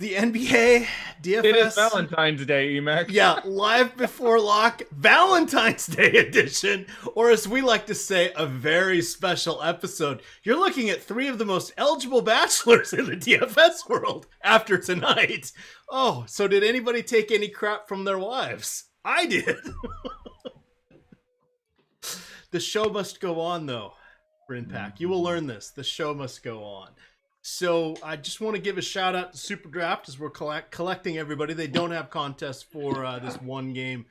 The NBA, It is DFS, Valentine's Day, Emac. yeah, live before lock, Valentine's Day edition, or as we like to say, a very special episode. You're looking at three of the most eligible bachelors in the DFS world after tonight. Oh, so did anybody take any crap from their wives? I did. The show must go on, though, Rinpack. You will learn this. The show must go on. So I just want to give a shout out to Super Draft as we're collecting everybody. They don't have contests for this one game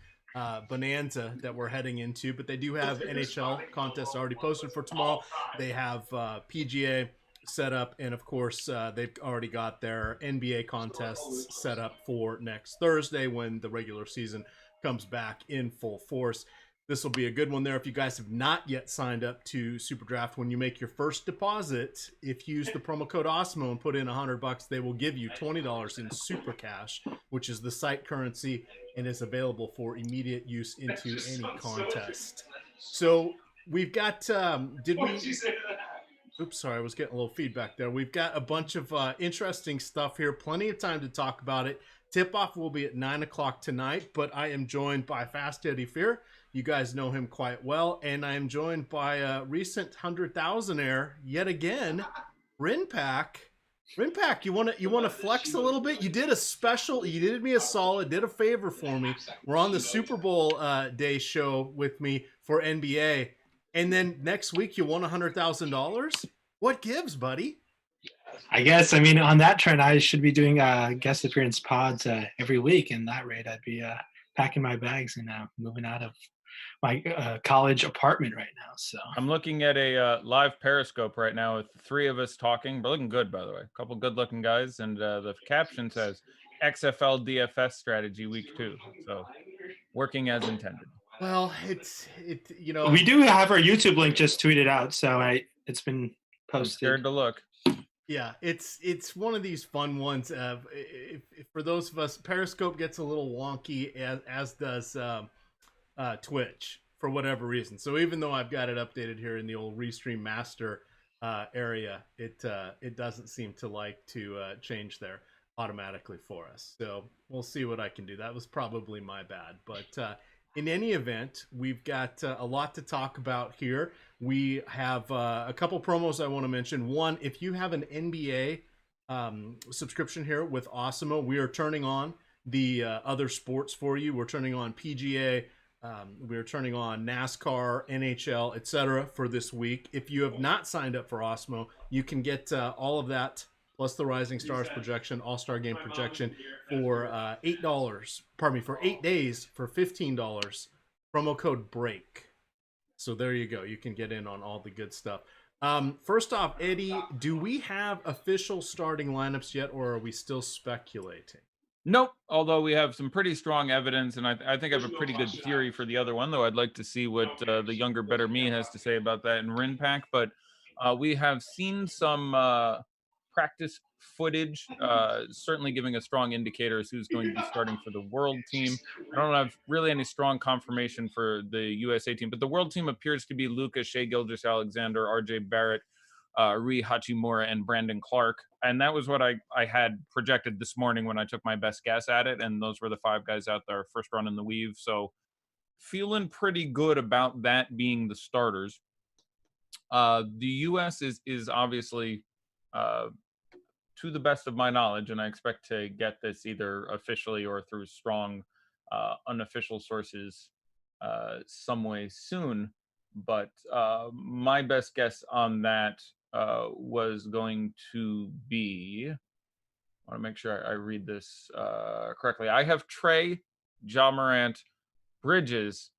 bonanza that we're heading into, but they do have NHL contests already posted for tomorrow. They have PGA set up, and of course they've already got their NBA contests set up for next Thursday when the regular season comes back in full force. This will be a good one there. If you guys have not yet signed up to Super Draft, when you make your first deposit, if you use the promo code Osmo and put in $100, they will give you $20 in Super Cash, which is the site currency and is available for immediate use into any contest. So we've got, oops, sorry, I was getting a little feedback there. We've got a bunch of interesting stuff here. Plenty of time to talk about it. Tip-off will be at 9 o'clock tonight, but I am joined by Fast Eddie Fear. You guys know him quite well, and I am joined by a recent 100,000-aire yet again, Rinpack. Rinpack, you want to flex a little bit? You did a special. You did me a solid. Did a favor for me. We're on the Super Bowl day show with me for NBA, and then next week you won $100,000. What gives, buddy? I guess, I mean, on that trend, I should be doing guest appearance pods every week. And that rate, I'd be packing my bags and moving out of my college apartment right now. So I'm looking at a live Periscope right now with three of us talking. But looking good, by the way. A couple good-looking guys, and the caption says XFL DFS strategy week 2. So working as intended. Well, you know, we do have our YouTube link just tweeted out, so it's been posted. I'm scared to look. Yeah, it's one of these fun ones. For those of us, Periscope gets a little wonky, as does Twitch for whatever reason. So even though I've got it updated here in the old Restream Master area, it doesn't seem to like to change there automatically for us. So we'll see what I can do. That was probably my bad, but in any event, we've got a lot to talk about here. We have a couple promos I want to mention. One, if you have an NBA subscription here with Osmo, we are turning on the other sports for you. We're turning on PGA, we're turning on NASCAR, NHL, etc. for this week. If you have not signed up for Osmo, you can get all of that plus the Rising Stars projection, All-Star Game projection for $8. Pardon me, for 8 days for $15. Promo code BREAK. So there you go. You can get in on all the good stuff. First off, Eddie, do we have official starting lineups yet, or are we still speculating? Nope. Although we have some pretty strong evidence, and I think I have a pretty good theory for the other one, though I'd like to see what the younger, better me has to say about that in Rinpack. But we have seen some practice footage, certainly giving a strong indicator as who's going to be starting for the world team. I don't have really any strong confirmation for the USA team, but the world team appears to be Luka, Shea Gilgeous-Alexander, RJ Barrett, Rui Hachimura, and Brandon Clark. And that was what I had projected this morning when I took my best guess at it. And those were the 5 guys out there, first run in the weave. So feeling pretty good about that being the starters. The US is obviously, to the best of my knowledge, and I expect to get this either officially or through strong unofficial sources some way soon. But my best guess on that was going to be, I want to make sure I read this correctly. I have Trey, Ja Morant, Bridges,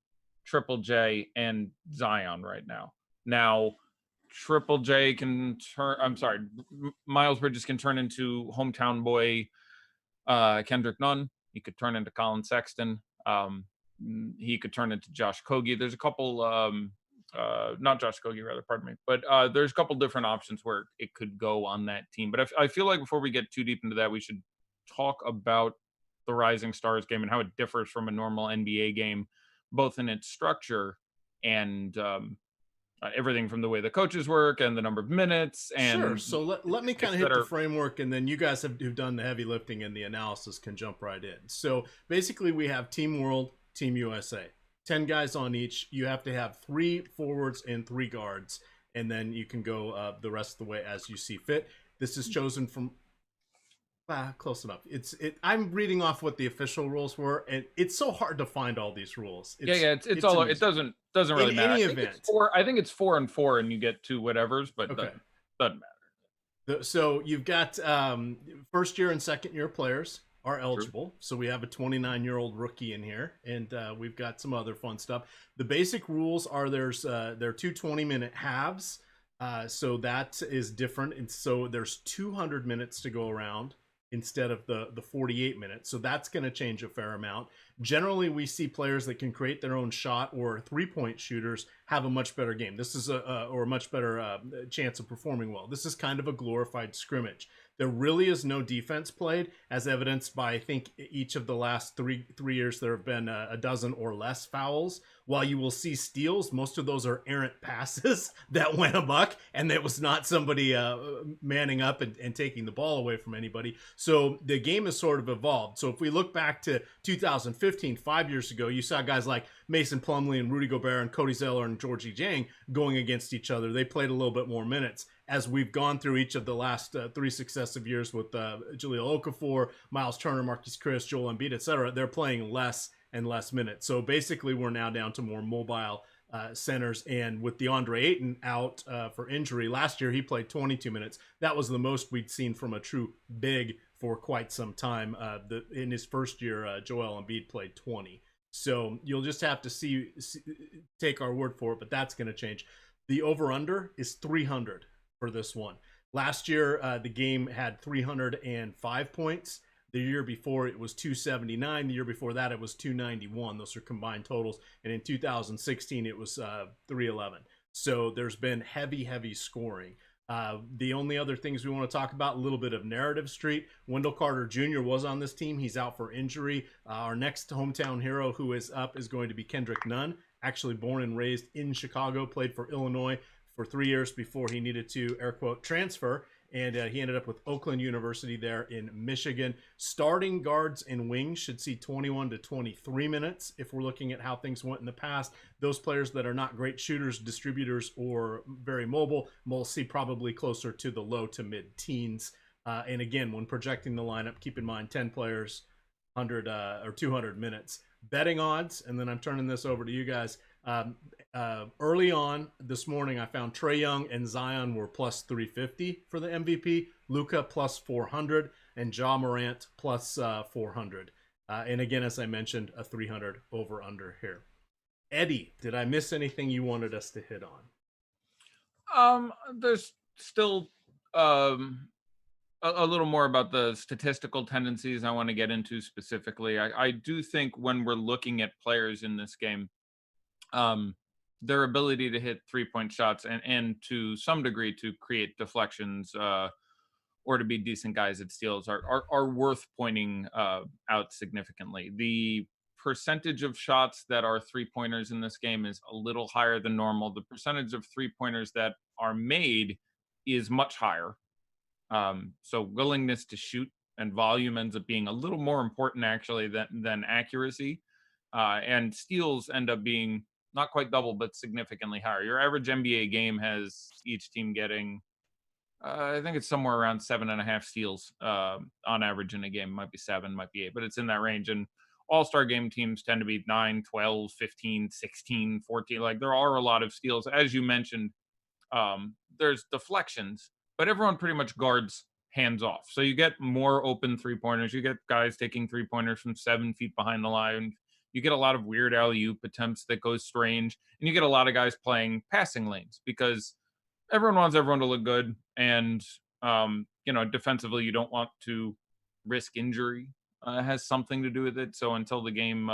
Triple J, and Zion right now. Now, Triple J can turn, I'm sorry, Miles Bridges can turn into hometown boy Kendrick Nunn. He could turn into Collin Sexton. He could turn into Josh Kogi. There's a couple, not Josh Kogi, rather, pardon me. But there's a couple different options where it could go on that team. But I feel like before we get too deep into that, we should talk about the Rising Stars game and how it differs from a normal NBA game, both in its structure and everything from the way the coaches work and the number of minutes and Sure. So let me kind of that hit the are framework, and then you guys who've done the heavy lifting and the analysis can jump right in. So basically, we have Team World, Team USA, 10 guys on each. You have to have 3 forwards and 3 guards, and then you can go the rest of the way as you see fit. This is chosen from close enough. I'm reading off what the official rules were, and it's so hard to find all these rules. It's all amazing. It doesn't really In matter. any event, I think it's 4 and 4, and you get 2 whatevers, but okay. doesn't matter. So you've got first year and second year players are eligible. True. So we have a 29-year-old rookie in here, and we've got some other fun stuff. The basic rules are there are 2 20-minute halves. So that is different. And so there's 200 minutes to go around instead of the 48 minutes. So that's going to change a fair amount. Generally, we see players that can create their own shot or 3-point shooters have a much better game. This is or a much better chance of performing well. This is kind of a glorified scrimmage. There really is no defense played, as evidenced by, I think, each of the last three years there have been a dozen or less fouls. While you will see steals, most of those are errant passes that went amok, and it was not somebody manning up and taking the ball away from anybody. So the game has sort of evolved. So if we look back to 2015, 5 years ago, you saw guys like Mason Plumlee and Rudy Gobert and Cody Zeller and Georgie Jang going against each other. They played a little bit more minutes. As we've gone through each of the last 3 successive years with Jahlil Okafor, Miles Turner, Marquise Chris, Joel Embiid, etc., they're playing less and less minutes. So basically, we're now down to more mobile centers. And with DeAndre Ayton out for injury, last year he played 22 minutes. That was the most we'd seen from a true big for quite some time. In his first year, Joel Embiid played 20. So you'll just have to take our word for it, but that's going to change. The over-under is 300 for this one. Last year, the game had 305 points. The year before, it was 279. The year before that, it was 291. Those are combined totals. And in 2016, it was 311. So there's been heavy scoring. The only other things we want to talk about, a little bit of narrative street. Wendell Carter Jr. was on this team. He's out for injury. Our next hometown hero who is up is going to be Kendrick Nunn, actually born and raised in Chicago, played for Illinois for 3 years before he needed to, air quote, transfer. And he ended up with Oakland University there in Michigan. Starting guards and wings should see 21 to 23 minutes if we're looking at how things went in the past. Those players that are not great shooters, distributors, or very mobile, we'll see probably closer to the low to mid-teens. And again, when projecting the lineup, keep in mind 10 players, 100 or 200 minutes. Betting odds, and then I'm turning this over to you guys. Early on this morning, I found Trae Young and Zion were plus 350 for the MVP, Luka plus 400, and Ja Morant plus 400. And again, as I mentioned, a 300 over under here. Eddie, did I miss anything you wanted us to hit on? There's still a little more about the statistical tendencies I want to get into specifically. I do think when we're looking at players in this game, their ability to hit 3-point shots and to some degree to create deflections or to be decent guys at steals are worth pointing out significantly. The percentage of shots that are 3-pointers in this game is a little higher than normal. The percentage of 3-pointers that are made is much higher. So willingness to shoot and volume ends up being a little more important actually than accuracy. And steals end up being not quite double, but significantly higher. Your average NBA game has each team getting, I think it's somewhere around 7.5 steals on average in a game. Might be 7, might be 8, but it's in that range. And all-star game teams tend to be 9, 12, 15, 16, 14. Like there are a lot of steals. As you mentioned, there's deflections, but everyone pretty much guards hands off. So you get more open 3-pointers. You get guys taking 3-pointers from 7 feet behind the line. You get a lot of weird alley-oop attempts that go strange, and you get a lot of guys playing passing lanes because everyone wants everyone to look good, and defensively you don't want to risk injury. Has something to do with it. So until the game,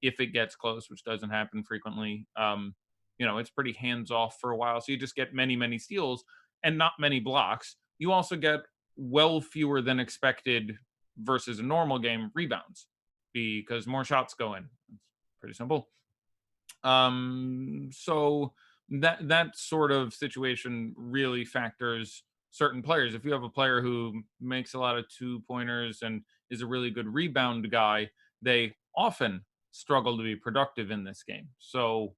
if it gets close, which doesn't happen frequently, it's pretty hands-off for a while. So you just get many steals and not many blocks. You also get well fewer than expected versus a normal game rebounds, because more shots go in. It's pretty simple. So that sort of situation really factors certain players. If you have a player who makes a lot of 2-pointers and is a really good rebound guy, they often struggle to be productive in this game. So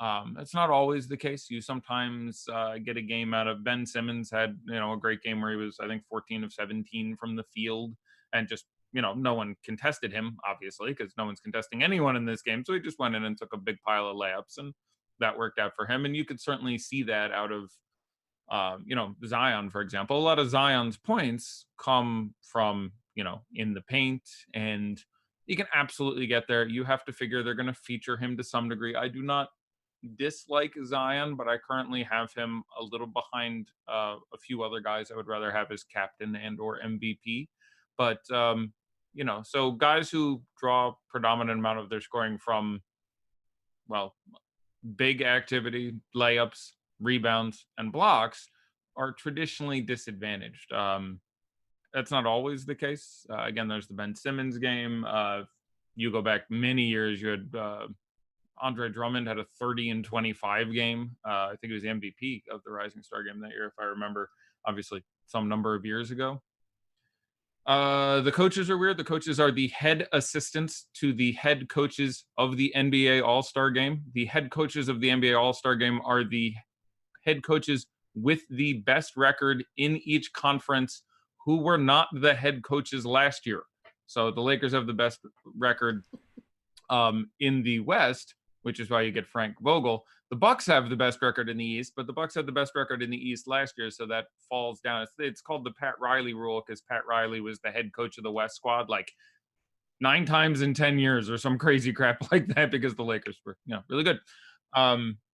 that's not always the case. You sometimes get a game out of Ben Simmons had, a great game where he was, I think, 14 of 17 from the field, and just, no one contested him, obviously, because no one's contesting anyone in this game. So he just went in and took a big pile of layups, and that worked out for him. And you could certainly see that out of, Zion, for example. A lot of Zion's points come from, in the paint, and you can absolutely get there. You have to figure they're going to feature him to some degree. I do not dislike Zion, but I currently have him a little behind a few other guys I would rather have as captain and or MVP. But so guys who draw predominant amount of their scoring from, well, big activity, layups, rebounds, and blocks are traditionally disadvantaged. That's not always the case. Again, there's the Ben Simmons game. You go back many years, you had Andre Drummond had a 30 and 25 game. I think it was the MVP of the Rising Star game that year, if I remember, obviously some number of years ago. The coaches are weird. The coaches are the head assistants to the head coaches of the NBA All-Star game. The head coaches of the NBA All-Star game are the head coaches with the best record in each conference who were not the head coaches last year. So the Lakers have the best record in the West, which is why you get Frank Vogel. The Bucks have the best record in the East, but the Bucks had the best record in the East last year, so that falls down. It's called the Pat Riley rule, because Pat Riley was the head coach of the West squad like 9 times in 10 years or some crazy crap like that, because the Lakers were really good.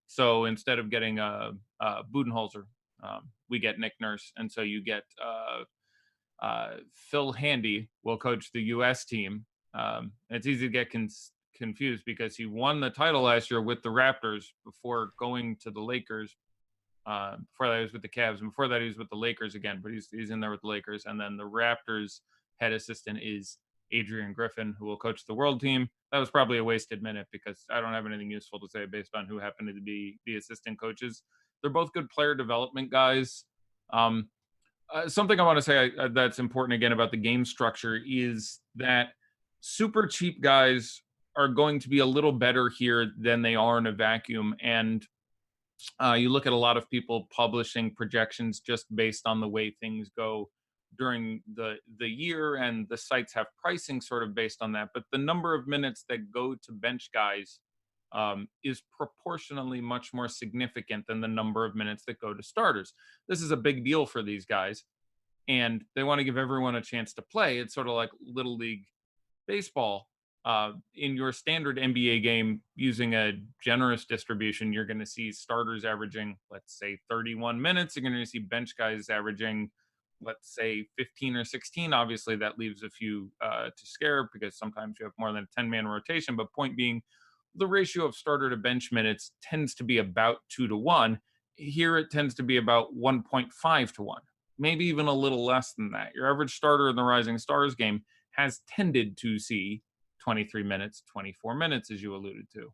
So instead of getting Budenholzer, we get Nick Nurse, and so you get Phil Handy will coach the U.S. team. It's easy to get confused because he won the title last year with the Raptors before going to the Lakers. Before that, he was with the Cavs, and before that, he was with the Lakers again. But he's in there with the Lakers, and then the Raptors head assistant is Adrian Griffin, who will coach the World team. That was probably a wasted minute because I don't have anything useful to say based on who happened to be the assistant coaches. They're both good player development guys. Something I want to say that's important again about the game structure is that super cheap guys are going to be a little better here than they are in a vacuum. And you look at a lot of people publishing projections just based on the way things go during the year, and the sites have pricing sort of based on that. But the number of minutes that go to bench guys is proportionally much more significant than the number of minutes that go to starters. This is a big deal for these guys, and they want to give everyone a chance to play. It's sort of like Little League baseball. In your standard NBA game, using a generous distribution, you're going to see starters averaging, let's say, 31 minutes. You're going to see bench guys averaging, let's say, 15 or 16. Obviously, that leaves a few to scare because sometimes you have more than a 10-man rotation. But point being, the ratio of starter to bench minutes tends to be about 2-1. Here, it tends to be about 1.5-1, maybe even a little less than that. Your average starter in the Rising Stars game has tended to see 23 minutes, 24 minutes, as you alluded to.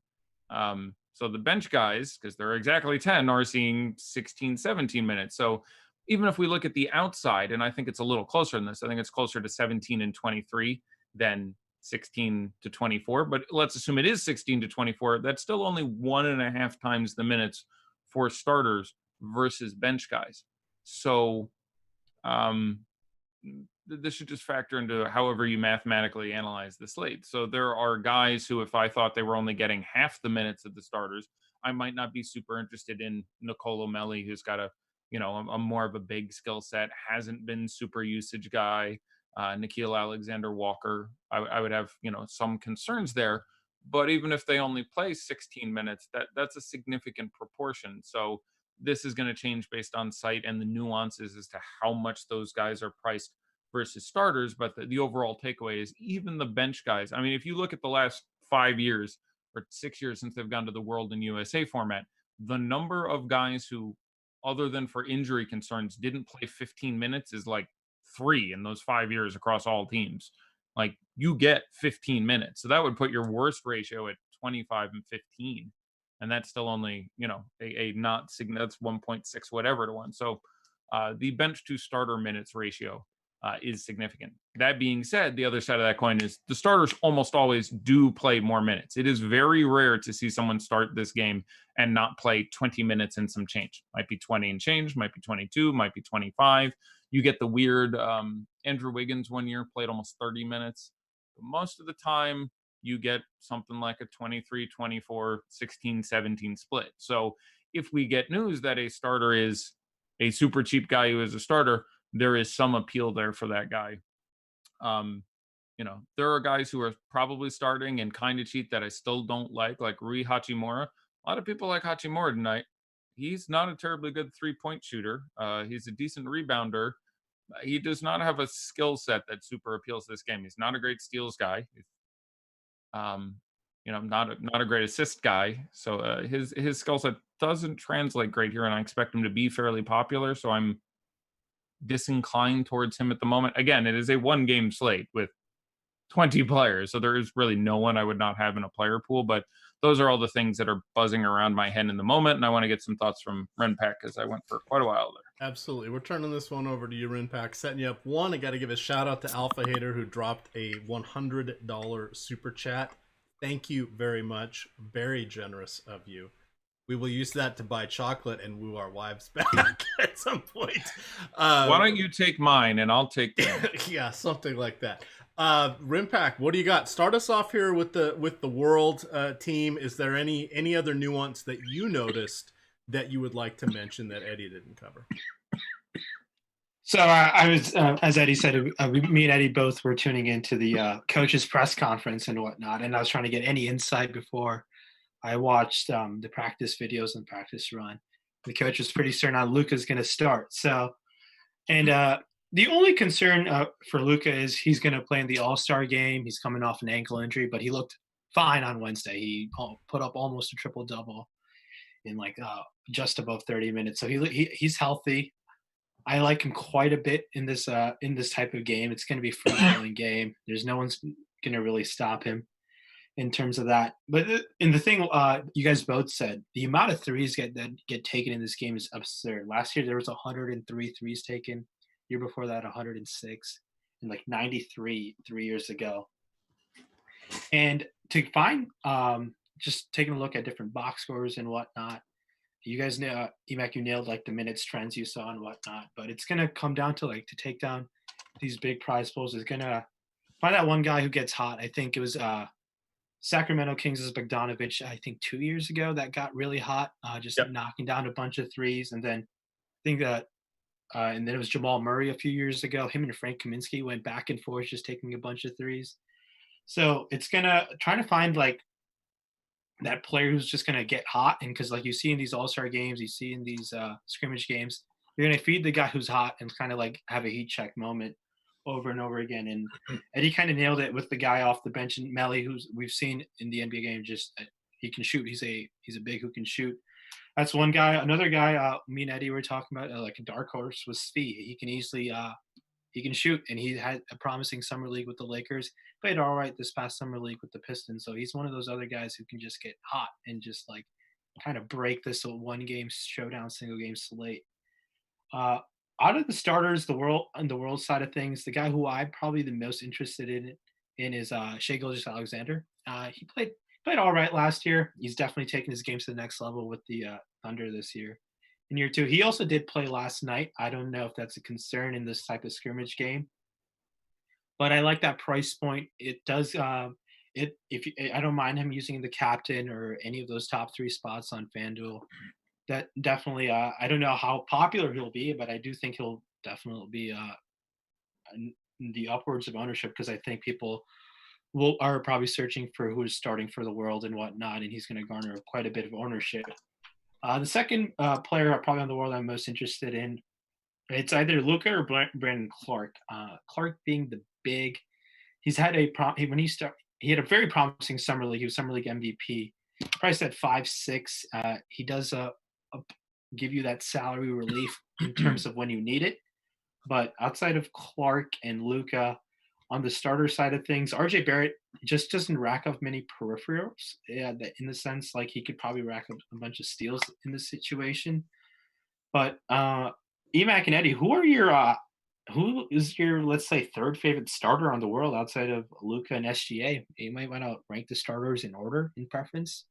So the bench guys, because they're exactly 10, are seeing 16, 17 minutes. So even if we look at the outside, and I think it's a little closer than this, I think it's closer to 17 and 23 than 16 to 24. But let's assume it is 16 to 24. That's still only 1.5 times the minutes for starters versus bench guys. So this should just factor into however you mathematically analyze the slate. So there are guys who, if I thought they were only getting half the minutes of the starters, I might not be super interested in Nicolo Melli, who's got a more of a big skill set, hasn't been super usage guy. Nikhil Alexander Walker, I would have, some concerns there. But even if they only play 16 minutes, that's a significant proportion. So this is going to change based on site and the nuances as to how much those guys are priced versus starters. But the overall takeaway is even the bench guys. I mean, if you look at the last 5 years or 6 years since they've gone to the World and USA format, the number of guys who, other than for injury concerns, didn't play 15 minutes is like 3 in those 5 years across all teams. Like, you get 15 minutes. So that would put your worst ratio at 25 and 15. and that's still only, a not that's 1.6 whatever to 1. So the bench to starter minutes ratio is significant. That being said, the other side of that coin is the starters almost always do play more minutes. It is very rare to see someone start this game and not play 20 minutes and some change. Might be 20 and change, might be 22, might be 25. You get the weird Andrew Wiggins one year played almost 30 minutes. But most of the time, you get something like a 23, 24, 16, 17 split. So if we get news that a starter is a super cheap guy who is a starter, there is some appeal there for that guy. There are guys who are probably starting and kind of cheap that I still don't like Rui Hachimura. A lot of people like Hachimura tonight. He's not a terribly good 3-point shooter. He's a decent rebounder. He does not have a skill set that super appeals to this game. He's not a great steals guy. Not a great assist guy. So his skill set doesn't translate great here, and I expect him to be fairly popular. So I'm disinclined towards him at the moment. Again, it is a 1-game slate with 20 players, so there is really no one I would not have in a player pool. But those are all the things that are buzzing around my head in the moment, and I want to get some thoughts from Renpack because I went for quite a while there. Absolutely. We're turning this one over to you, Renpack, setting you up. One, I got to give a shout out to Alpha Hater who dropped a $100 super chat. Thank you very much. Very generous of you. We will use that to buy chocolate and woo our wives back at some point. Why don't you take mine and I'll take yeah, something like that. Rimpak, what do you got? Start us off here with the world team. Is there any other nuance that you noticed that you would like to mention that Eddie didn't cover? So I was, as Eddie said, me and Eddie both were tuning into the coach's press conference and whatnot, and I was trying to get any insight before I watched the practice videos and practice run. The coach was pretty certain on Luka's going to start. So, and the only concern for Luka is he's going to play in the All-Star game. He's coming off an ankle injury, but he looked fine on Wednesday. He put up almost a triple-double in just above 30 minutes. So he's healthy. I like him quite a bit in this type of game. It's going to be a free-flowing game. There's no one's going to really stop him in terms of that. But in the thing you guys both said, the amount of threes that get taken in this game is absurd. Last year there was 103 threes taken. Year before that 106, and 93 3 years ago. And to find just taking a look at different box scores and whatnot, you guys know, Emac, you nailed the minutes trends you saw and whatnot, but it's going to come down to to take down these big prize pools is going to find that one guy who gets hot. I think it was Sacramento Kings' Bogdanovich, I think 2 years ago, that got really hot, knocking down a bunch of threes. And then I think that and then it was Jamal Murray a few years ago. Him and Frank Kaminsky went back and forth just taking a bunch of threes. So it's going to try to find that player who's just going to get hot. And because you see in these all-star games, you see in these scrimmage games, you're going to feed the guy who's hot and kind of have a heat check moment over and over again. And Eddie kind of nailed it with the guy off the bench, and Melly, who's we've seen in the NBA game, just he can shoot. He's a big who can shoot. That's one guy. Another guy, me and Eddie were talking about, a dark horse was Svi. He can easily, he can shoot, and he had a promising summer league with the Lakers. Played all right this past summer league with the Pistons. So he's one of those other guys who can just get hot and just kind of break this one-game showdown, single-game slate. Out of the starters, the world side of things, the guy who I'm probably the most interested in is Shai Gilgeous-Alexander. He played all right last year. He's definitely taken his game to the next level with the Thunder this year. In year two, he also did play last night. I don't know if that's a concern in this type of scrimmage game, but I like that price point. It does. I don't mind him using the captain or any of those top 3 spots on FanDuel. That definitely. I don't know how popular he'll be, but I do think he'll definitely be in the upwards of ownership, because I think people are probably searching for who is starting for the world and whatnot, and he's going to garner quite a bit of ownership. The second player probably on the world I'm most interested in, it's either Luka or Brandon Clark. Clark being the big, he's had he had a very promising summer league. He was summer league MVP, priced at 5'6". He does give you that salary relief in terms of when you need it. But outside of Clark and Luka, on the starter side of things, RJ Barrett just doesn't rack up many peripherals. Yeah, in the sense like he could probably rack up a bunch of steals in this situation. But Emac and Eddie, who is your, let's say, third favorite starter on the world outside of Luca and SGA? You might want to rank the starters in order in preference.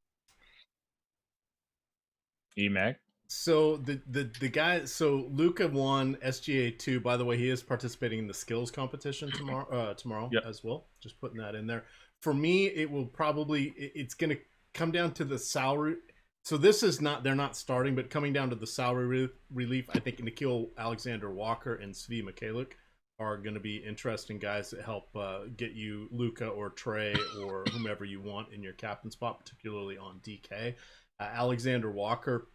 EMAC. So the guy, so Luca won, SGA 2. By the way, he is participating in the skills competition tomorrow Yep. as well. Just putting that in there. For me, it will probably, it's going to come down to the salary. So this is not, they're not starting, but coming down to the salary relief, I think Nickeil Alexander-Walker and Svi Mikhailiuk are going to be interesting guys that help get you Luca or Trey or whomever you want in your captain spot, particularly on DK. Alexander Walker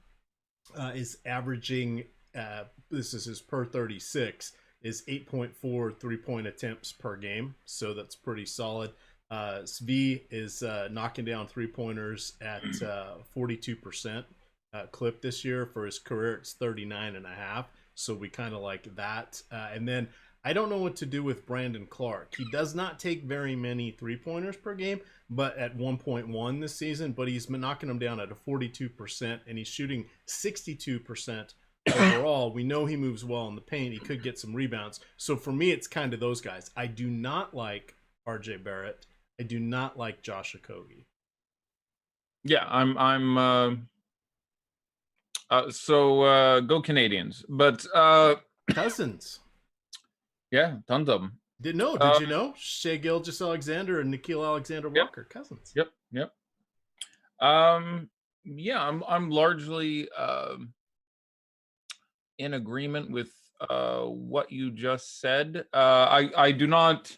is averaging, this is his per 36, is 8.4 3-point attempts per game. So that's pretty solid. Svi is knocking down 3-pointers at 42% clip this year. For his career, it's 39.5. So we kind of like that. And then I don't know what to do with Brandon Clark. He does not take very many 3-pointers per game, but at 1.1 this season, but he's knocking them down at a 42%, and he's shooting 62% overall. We know he moves well in the paint. He could get some rebounds. So for me, it's kind of those guys. I do not like RJ Barrett. I do not like Josh Kogi. Yeah, so go Canadians. But Cousins. Yeah, tons of them. Did you know? Shai Gilgeous-Alexander and Nickeil Alexander-Walker, cousins. Yep. Yeah, I'm largely in agreement with what you just said. I do not.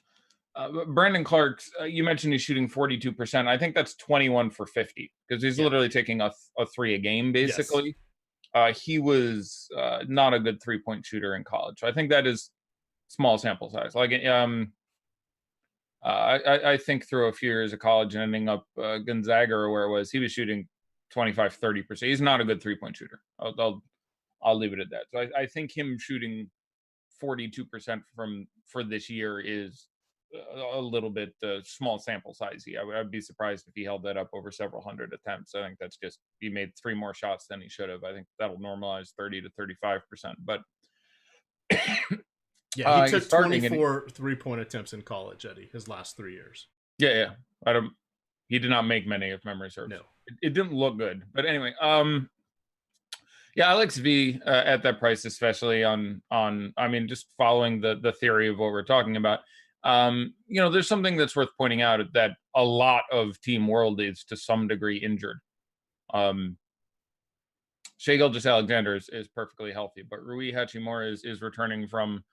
Brandon Clark's, you mentioned he's shooting 42%. I think that's 21 for 50 because he's literally taking a 3 a game, basically. Yes. He was not a good 3-point shooter in college. So I think that is small sample size. Like, I think through a few years of college and ending up Gonzaga or where it was, he was shooting 25, 30%. He's not a good 3-point shooter. I'll leave it at that. So I think him shooting 42% for this year is a little bit small sample sizey. I'd be surprised if he held that up over several hundred attempts. I think that's just, he made 3 more shots than he should have. I think that'll normalize 30 to 35%. But yeah, he took 24 3-point attempts in college, Eddie, his last 3 years. Yeah. He did not make many, if memory serves. No. It didn't look good. But anyway, yeah, Alex V at that price, especially on I mean, just following the theory of what we're talking about. There's something that's worth pointing out that a lot of Team World is to some degree injured. Shai Gilgeous-Alexander is perfectly healthy, but Rui Hachimura is returning from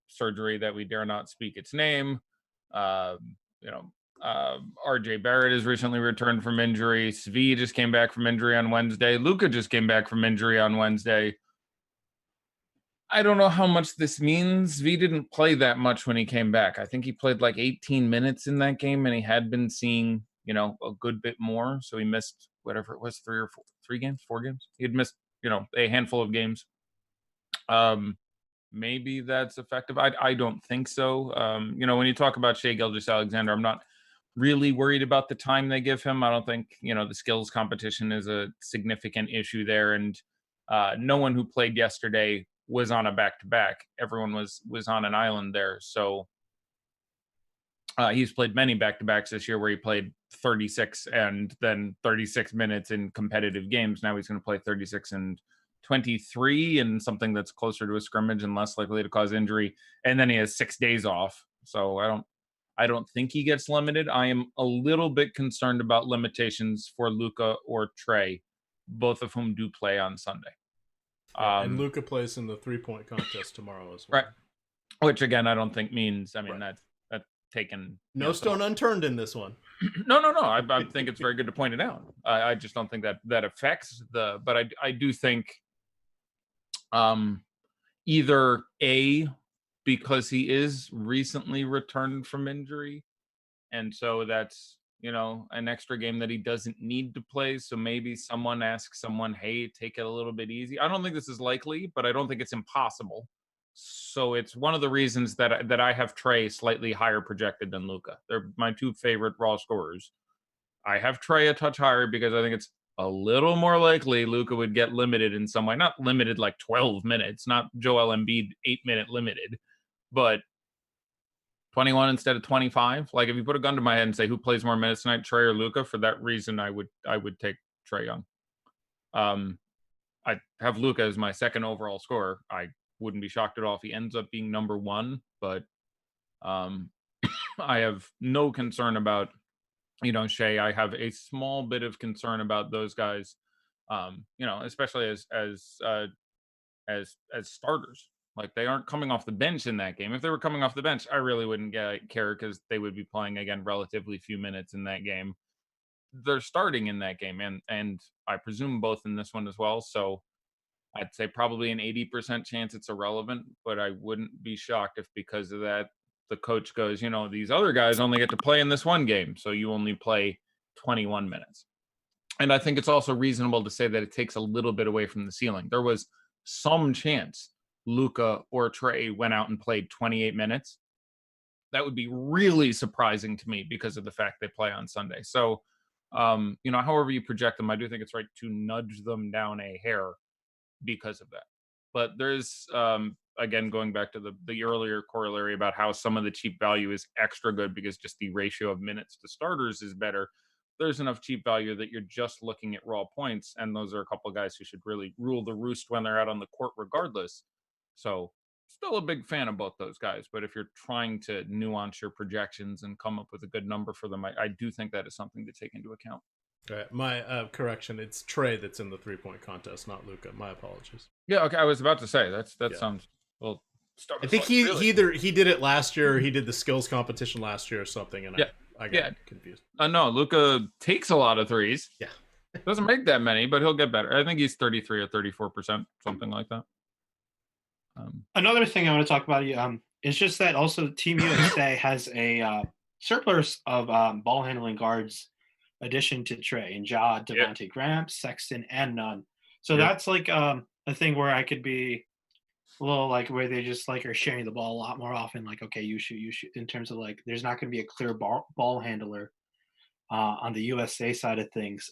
surgery that we dare not speak its name. RJ Barrett has recently returned from injury. Svi just came back from injury on Wednesday. Luca just came back from injury on Wednesday. I don't know how much this means. Svi didn't play that much when he came back. I think he played like 18 minutes in that game, and he had been seeing, a good bit more. So he missed whatever it was, 4 games. He had missed, a handful of games. Maybe that's effective. I don't think so. When you talk about Shai Gilgeous-Alexander, I'm not really worried about the time they give him. I don't think, the skills competition is a significant issue there. And no one who played yesterday was on a back-to-back. Everyone was on an island there. So he's played many back-to-backs this year where he played 36 and then 36 minutes in competitive games. Now he's going to play 36 and 23 and something that's closer to a scrimmage and less likely to cause injury. And then he has 6 days off. So I don't think he gets limited. I am a little bit concerned about limitations for Luca or Trey, both of whom do play on Sunday. And Luca plays in the 3-point contest tomorrow as well. Right. Which again, I don't think means, that's taken. No stone unturned in this one. No. I think it's very good to point it out. I just don't think that affects but I do think either A, because he is recently returned from injury, and so that's, an extra game that he doesn't need to play. So maybe someone asks someone, hey, take it a little bit easy. I don't think this is likely, but I don't think it's impossible. So it's one of the reasons that I have Trey slightly higher projected than Luka. They're my two favorite raw scorers. I have Trey a touch higher because I think it's a little more likely Luka would get limited in some way. Not limited like 12 minutes, not Joel Embiid 8-minute limited, but 21 instead of 25. Like if you put a gun to my head and say who plays more minutes tonight, Trey or Luka, for that reason I would take Trey Young. I have Luka as my second overall scorer. I wouldn't be shocked at all if he ends up being number one, but I have no concern about Shea. I have a small bit of concern about those guys, especially as starters. Like they aren't coming off the bench in that game. If they were coming off the bench, I really wouldn't care because they would be playing again relatively few minutes in that game. They're starting in that game, and I presume both in this one as well. So I'd say probably an 80% chance it's irrelevant, but I wouldn't be shocked if because of that, the coach goes, these other guys only get to play in this one game, so you only play 21 minutes. And I think it's also reasonable to say that it takes a little bit away from the ceiling. There was some chance Luka or Trey went out and played 28 minutes. That would be really surprising to me because of the fact they play on Sunday. So, however you project them, I do think it's right to nudge them down a hair because of that. But there's again going back to the earlier corollary about how some of the cheap value is extra good because just the ratio of minutes to starters is better. There's enough cheap value that you're just looking at raw points, and those are a couple of guys who should really rule the roost when they're out on the court regardless. So still a big fan of both those guys, but if you're trying to nuance your projections and come up with a good number for them, I do think that is something to take into account. All right, my correction, it's Trey that's in the 3-point contest, not Luka. My apologies. Yeah, okay, I was about to say that sounds well. I think he did it last year, or he did the skills competition last year or something, and I got confused. No, Luka takes a lot of threes. Yeah. Doesn't make that many, but he'll get better. I think he's 33 or 34%, something like that. Another thing I want to talk about is just that also Team USA has a surplus of ball handling guards addition to Trey and Devonte Graham, Sexton, and Nunn. So that's like a thing where I could be a little like where they just like are sharing the ball a lot more often. Like, okay, you shoot, in terms of like, there's not going to be a clear ball handler on the USA side of things.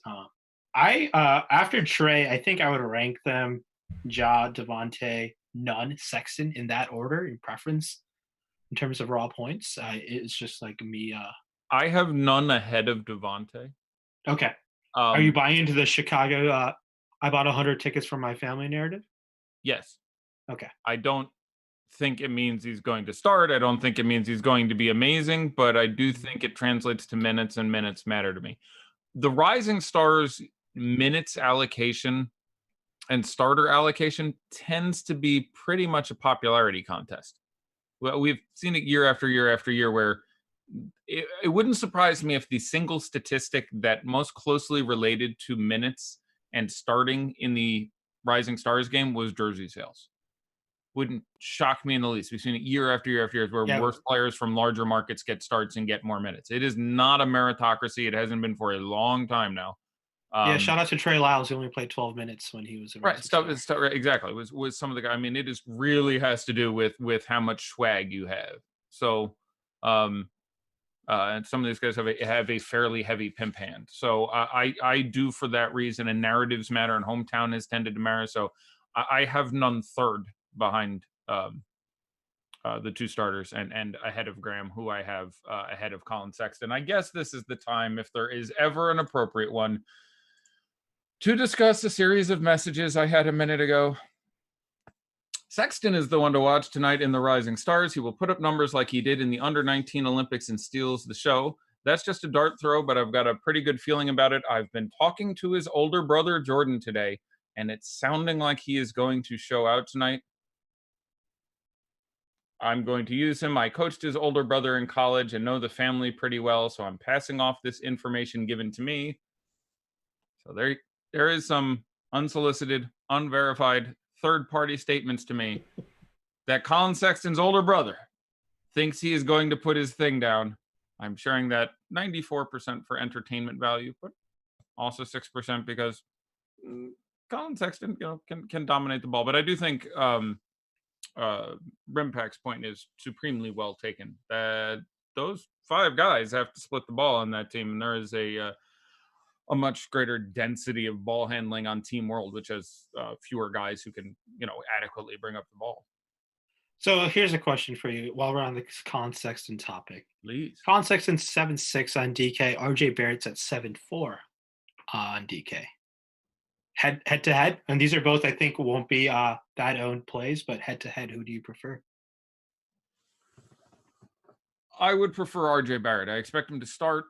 After Trey, I think I would rank them Devonte, Nunn, Sexton in that order in preference in terms of raw points. It's just like me. I have Nunn ahead of Devonte. Okay. Are you buying into the Chicago? I bought 100 tickets for my family narrative? Yes. Okay. I don't think it means he's going to start. I don't think it means he's going to be amazing, but I do think it translates to minutes, and minutes matter to me. The Rising Stars minutes allocation and starter allocation tends to be pretty much a popularity contest. Well, we've seen it year after year after year where it wouldn't surprise me if the single statistic that most closely related to minutes and starting in the Rising Stars game was jersey sales. Wouldn't shock me in the least. We've seen it year after year after year where worse players from larger markets get starts and get more minutes. It is not a meritocracy. It hasn't been for a long time now. Shout out to Trey Lyles. He only played 12 minutes when he was a exactly. It was some of the guys. I mean, it is really has to do with how much swag you have. So, and some of these guys have a fairly heavy pimp hand. So I do for that reason, and narratives matter, and hometown has tended to matter. So I have Nunn third behind the two starters and ahead of Graham, who I have ahead of Collin Sexton. I guess this is the time, if there is ever an appropriate one, to discuss a series of messages I had a minute ago. Sexton is the one to watch tonight in the Rising Stars. He will put up numbers like he did in the Under-19 Olympics and steals the show. That's just a dart throw, but I've got a pretty good feeling about it. I've been talking to his older brother, Jordan, today, and it's sounding like he is going to show out tonight. I'm going to use him. I coached his older brother in college and know the family pretty well, so I'm passing off this information given to me. So there is some unsolicited, unverified, third-party statements to me that Collin Sexton's older brother thinks he is going to put his thing down. I'm sharing that 94% for entertainment value, but also 6% because Collin Sexton, can dominate the ball. But I do think Rimpak's point is supremely well taken. That those 5 guys have to split the ball on that team, and there is a much greater density of ball handling on Team World, which has fewer guys who can, adequately bring up the ball. So here's a question for you while we're on the Collin Sexton topic. Please. Collin Sexton's 7.6 on DK. RJ Barrett's at 7.4 on DK. Head to head, and these are both, I think, won't be that owned plays, but head to head, who do you prefer? I would prefer RJ Barrett. I expect him to start,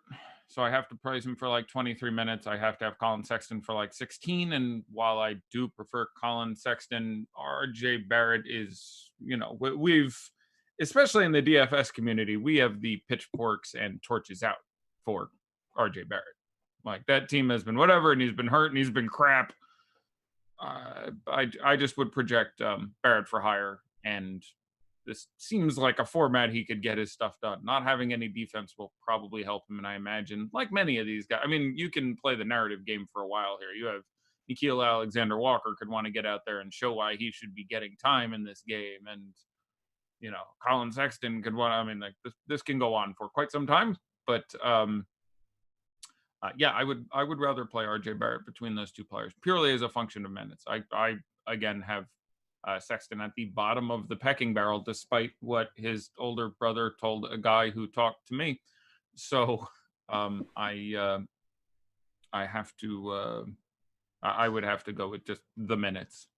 so I have to praise him for like 23 minutes. I have to have Collin Sexton for like 16. And while I do prefer Collin Sexton, RJ Barrett is, we've, especially in the DFS community, we have the pitchforks and torches out for RJ Barrett. Like, that team has been whatever, and he's been hurt, and he's been crap. I just would project Barrett for higher, and this seems like a format he could get his stuff done. Not having any defense will probably help him, and I imagine, like many of these guys, I mean, you can play the narrative game for a while here. You have Nikhil Alexander-Walker could want to get out there and show why he should be getting time in this game, and Collin Sexton could want. I mean, like this can go on for quite some time, but yeah, I would rather play RJ Barrett between those two players purely as a function of minutes. I again have Sexton at the bottom of the pecking barrel, despite what his older brother told a guy who talked to me. So I have to. I would have to go with just the minutes.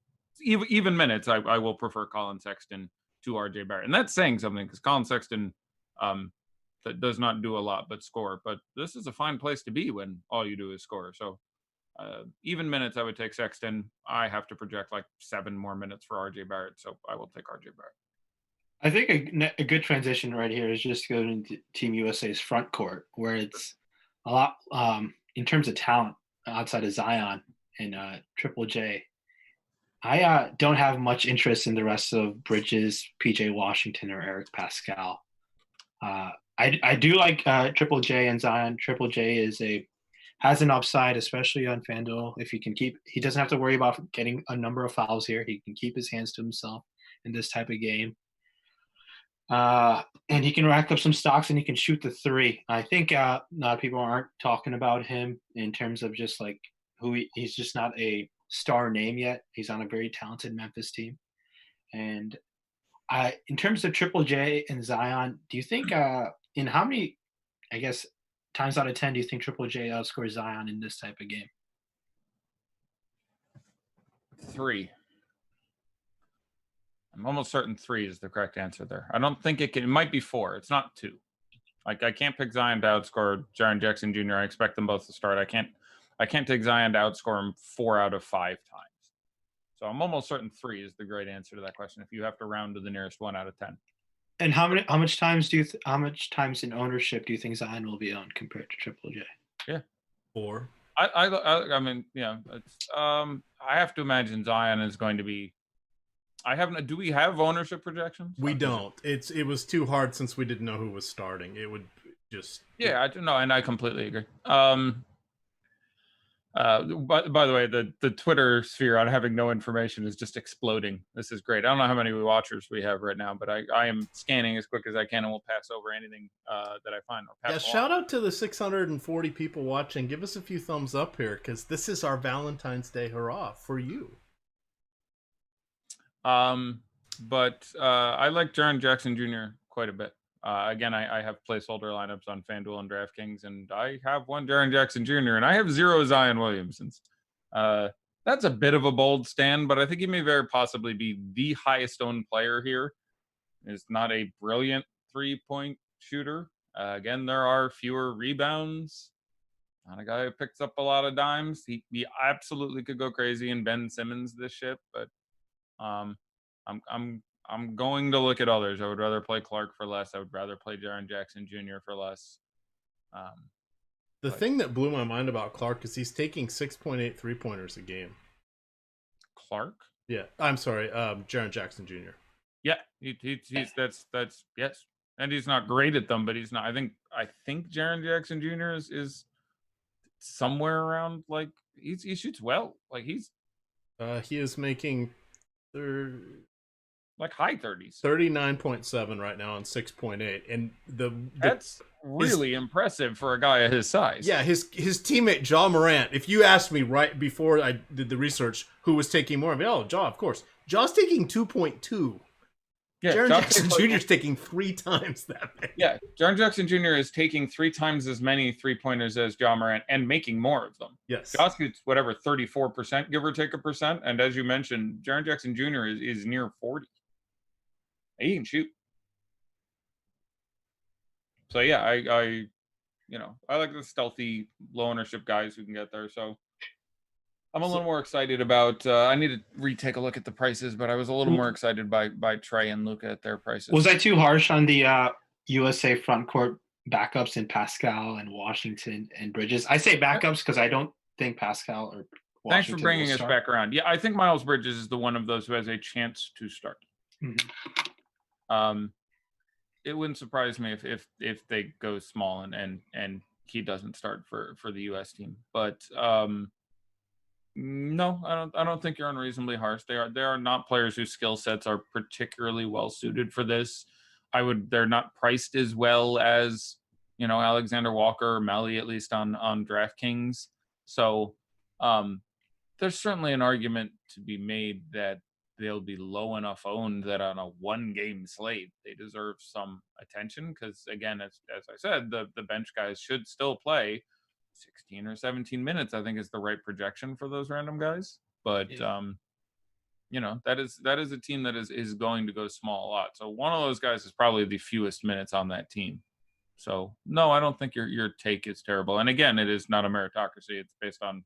Even minutes, I will prefer Collin Sexton to RJ Barrett, and that's saying something because Collin Sexton that does not do a lot but score. But this is a fine place to be when all you do is score. So even minutes, I would take Sexton. I have to project like 7 more minutes for RJ Barrett, so I will take RJ Barrett. I think a good transition right here is just to go into Team USA's front court, where it's a lot in terms of talent outside of Zion and Triple J. I don't have much interest in the rest of Bridges, PJ Washington, or Eric Pascal. I do like Triple J and Zion. Triple J has an upside, especially on FanDuel. If he doesn't have to worry about getting a number of fouls here. He can keep his hands to himself in this type of game. And he can rack up some stocks, and he can shoot the 3. I think a lot of people aren't talking about him in terms of just like he's just not a star name yet. He's on a very talented Memphis team. And in terms of Triple J and Zion, do you think in how many, I guess, times out of 10 do you think Triple J outscores Zion in this type of game? 3. I'm almost certain 3 is the correct answer there. I don't think it might be 4. It's not 2. Like, I can't pick Zion to outscore Jaren Jackson Jr. I expect them both to start. I can't take Zion to outscore him 4 out of 5 times. So I'm almost certain 3 is the great answer to that question if you have to round to the nearest 1 out of 10. And how much times in ownership do you think Zion will be owned compared to Triple J? Yeah, 4. I mean, yeah, it's I have to imagine Zion is going to be. Do we have ownership projections? We don't. It was too hard since we didn't know who was starting. It would just. Yeah, I don't know, and I completely agree. By the way, the Twitter sphere on having no information is just exploding. This is great. I don't know how many watchers we have right now, but I am scanning as quick as I can, and we'll pass over anything that I find. Yeah, shout out to the 640 people watching. Give us a few thumbs up here, because this is our Valentine's Day hurrah for you. But I like Jaren Jackson Jr. quite a bit. Again, I have placeholder lineups on FanDuel and DraftKings, and I have one Jaren Jackson Jr., and I have 0 Zion Williamsons. That's a bit of a bold stand, but I think he may very possibly be the highest owned player here. He's not a brilliant 3-point shooter. Again, there are fewer rebounds. Not a guy who picks up a lot of dimes. He absolutely could go crazy in Ben Simmons this ship, but I'm going to look at others. I would rather play Clark for less. I would rather play Jaren Jackson Jr. for less. The thing that blew my mind about Clark is he's taking 6.8 3-pointers a game. Clark? Yeah, I'm sorry, Jaren Jackson Jr. Yeah, he's that's yes, and he's not great at them, but he's not. I think Jaren Jackson Jr. is somewhere around like he shoots well. Like he is making. like high 30s. 39.7 right now and 6.8, and that's really impressive for a guy of his size. Yeah, his teammate Ja Moran. If you asked me right before I did the research who was taking more, I'd be, oh, Ja, of course. Ja's taking 2.2. Yeah, Jaren Jackson Jr. is taking 3 times that many. Yeah, Jaren Jackson Jr. is taking 3 times as many 3-pointers as Ja Moran and making more of them. Yes. Ja gets whatever, 34%, give or take a percent. And as you mentioned, Jaren Jackson Jr. is near 40. He can shoot. So yeah, I like the stealthy, low ownership guys who can get there. So I'm a little more excited about. I need to retake a look at the prices, but I was a little more excited by Trey and Luka at their prices. Was I too harsh on the USA front court backups in Pascal and Washington and Bridges? I say backups because I don't think Pascal or Washington. Thanks for bringing us back around. Yeah, I think Miles Bridges is the one of those who has a chance to start. Mm-hmm. It wouldn't surprise me if they go small and he doesn't start for the US team, but. No, I don't think you're unreasonably harsh. They are not players whose skill sets are particularly well suited for this. They're not priced as well as, Alexander Walker or Melly, at least on DraftKings. So there's certainly an argument to be made that they'll be low enough owned that on a 1-game slate they deserve some attention. Because again, as I said, the bench guys should still play 16 or 17 minutes, I think, is the right projection for those random guys. But that is a team that is going to go small a lot. So one of those guys is probably the fewest minutes on that team. So no, I don't think your take is terrible. And again, it is not a meritocracy. It's based on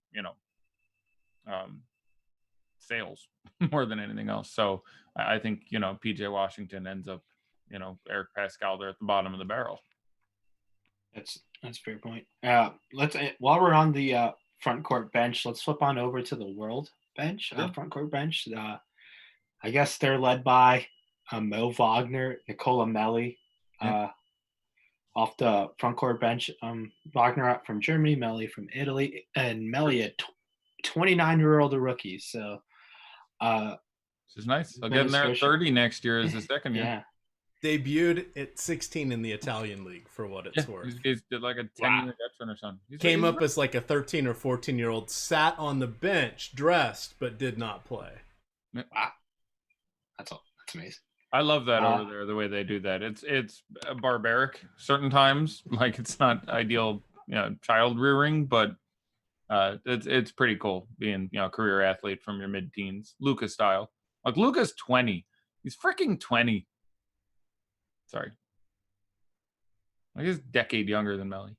sales more than anything else. So I think PJ Washington ends up Eric Pascal there at the bottom of the barrel. That's a fair point. Let's while we're on the front court bench, let's flip on over to the world bench. Front court bench. I guess they're led by Mo Wagner, Nicola Melli. Off the front court bench, Wagner from Germany, Melli from Italy, and Melli a 29-year-old rookie. So this is nice. He'll get in there at 30 next year as his second year. Yeah. Debuted at 16 in the Italian league, for what it's worth. He's like a 10-year veteran or something. Came up as like a 13 or 14-year-old, sat on the bench, dressed, but did not play. Wow. That's amazing. I love that over there, the way they do that. It's barbaric certain times. Like, it's not ideal, child rearing, but it's pretty cool being, a career athlete from your mid-teens, Luka style. Like, Luka's 20. He's freaking 20. Sorry. Like, he's a decade younger than Melli.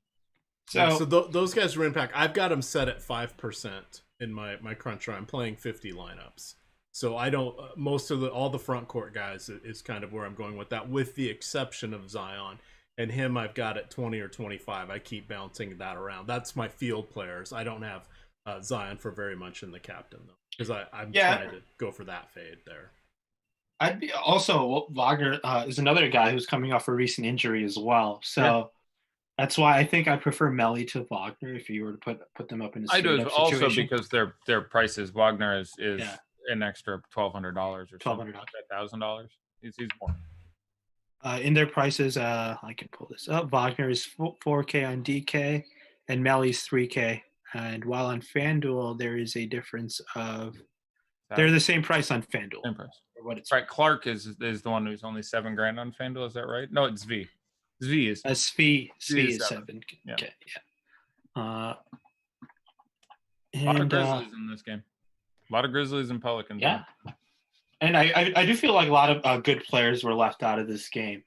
So those guys are in pack. I've got them set at 5% in my cruncher. I'm playing 50 lineups. So I don't. All the front court guys is kind of where I'm going with that, with the exception of Zion. And him, I've got at 20 or 25. I keep bouncing that around. That's my field players. I don't have Zion for very much in the captain, though, because I'm trying to go for that fade there. I'd be also Wagner is another guy who's coming off a recent injury as well. So that's why I think I prefer Melli to Wagner if you were to put them up in a I do also because their prices. Wagner is an extra $1,200 or something, $1,000. He's more. In their prices, I can pull this up. Wagner is 4K on DK, and Melli's 3K. And while on FanDuel, there is a difference of they're the same price on FanDuel. Same price. What it's right. Clark is the one who's only $7,000 on FanDuel. Is that right? No, it's V. V is Sv is 7. Yeah. Okay. Yeah. A lot of Grizzlies in this game. A lot of Grizzlies and Pelicans. Yeah. And I do feel like a lot of good players were left out of this game.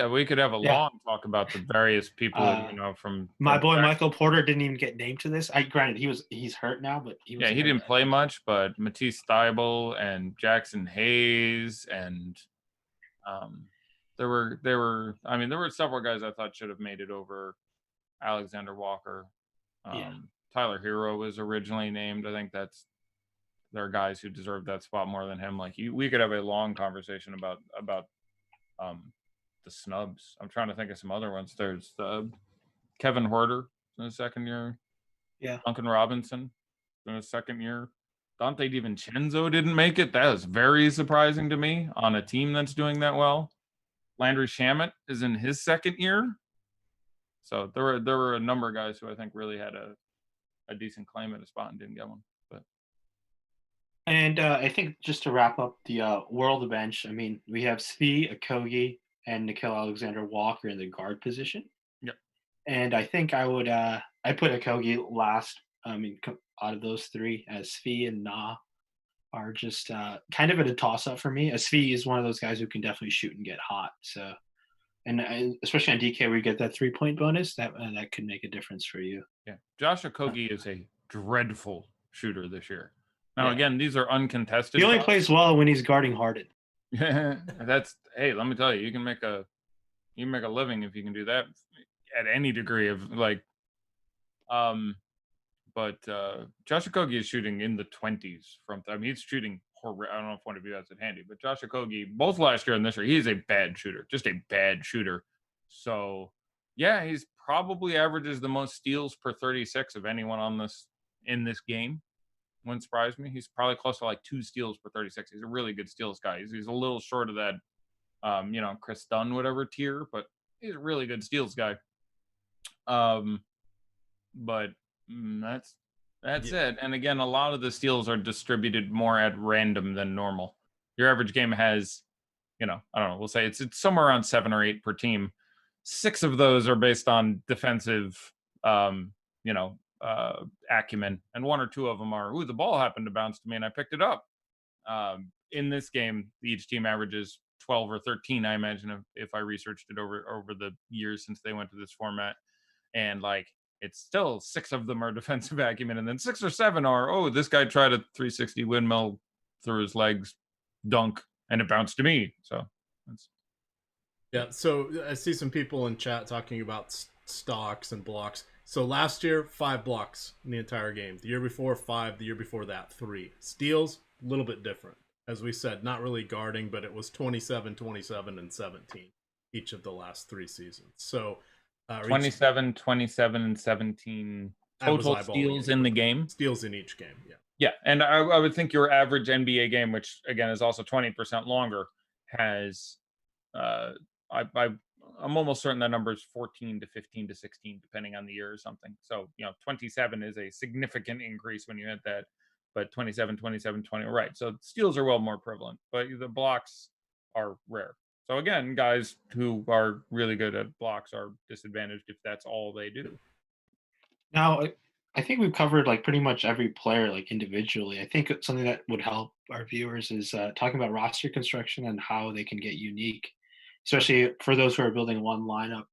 We could have a long talk about the various people, from my boy Michael Porter didn't even get named to this. Granted, he's hurt now, but he didn't play much. But Matisse Thybulle and Jackson Hayes and there were several guys I thought should have made it over Alexander Walker. Tyler Hero was originally named. I think there are guys who deserve that spot more than him. Like, we could have a long conversation about the snubs. I'm trying to think of some other ones. There's Kevin Huerter in his second year. Yeah. Duncan Robinson in his second year. Dante DiVincenzo didn't make it. That was very surprising to me on a team that's doing that well. Landry Shamet is in his second year. So there were a number of guys who I think really had a decent claim at a spot and didn't get one. But And I think just to wrap up the world bench, I mean, we have Svi, Kogi, and Nickeil Alexander-Walker in the guard position. yeah, And I think I put Kogi last. I mean, out of those three, as Svi and Na are just kind of at a toss-up for me. Svi is one of those guys who can definitely shoot and get hot. So, and especially on DK where you get that 3-point bonus, that could make a difference for you. yeah. Josh Okogie is a dreadful shooter this year. Now, Yeah. again, these are uncontested. He only plays well when he's guarding Harden. That's hey, let me tell you, you can make a living if you can do that at any degree of like. But Josh Okogie is shooting in the 20s from. I mean, he's shooting. I don't know if one of you has it handy, but Josh Okogie, both last year and this year, he is a bad shooter, just a bad shooter. So, yeah, he's probably averages the most steals per 36 of anyone in this game. Wouldn't surprise me. He's probably close to like 2 steals per 36. He's a really good steals guy. He's a little short of that, Chris Dunn, whatever tier, but he's a really good steals guy. But that's it. And again, a lot of the steals are distributed more at random than normal. Your average game has, I don't know, we'll say it's somewhere around 7 or 8 per team. 6 of those are based on defensive, acumen, and 1 or 2 of them are, the ball happened to bounce to me and I picked it up. In this game, each team averages 12 or 13, I imagine, if I researched it over the years since they went to this format. And like, it's still 6 of them are defensive acumen, and then 6 or 7 are, this guy tried a 360 windmill through his legs, dunk, and it bounced to me. So that's So I see some people in chat talking about stocks and blocks. So last year, 5 blocks in the entire game. The year before, 5. The year before that, 3. Steals, a little bit different. As we said, not really guarding, but it was 27, 27, and 17 each of the last 3 seasons. So 27, 27, and 17 total steals in the game. Steals in each game, yeah. Yeah, and I would think your average NBA game, which again is also 20% longer, has I'm almost certain that number is 14 to 15 to 16, depending on the year or something. So 27 is a significant increase when you hit that, but 27, 27, 20, right? So steals are well more prevalent, but the blocks are rare. So again, guys who are really good at blocks are disadvantaged if that's all they do. Now, I think we've covered like pretty much every player like individually. I think something that would help our viewers is talking about roster construction and how they can get unique, especially for those who are building one lineup.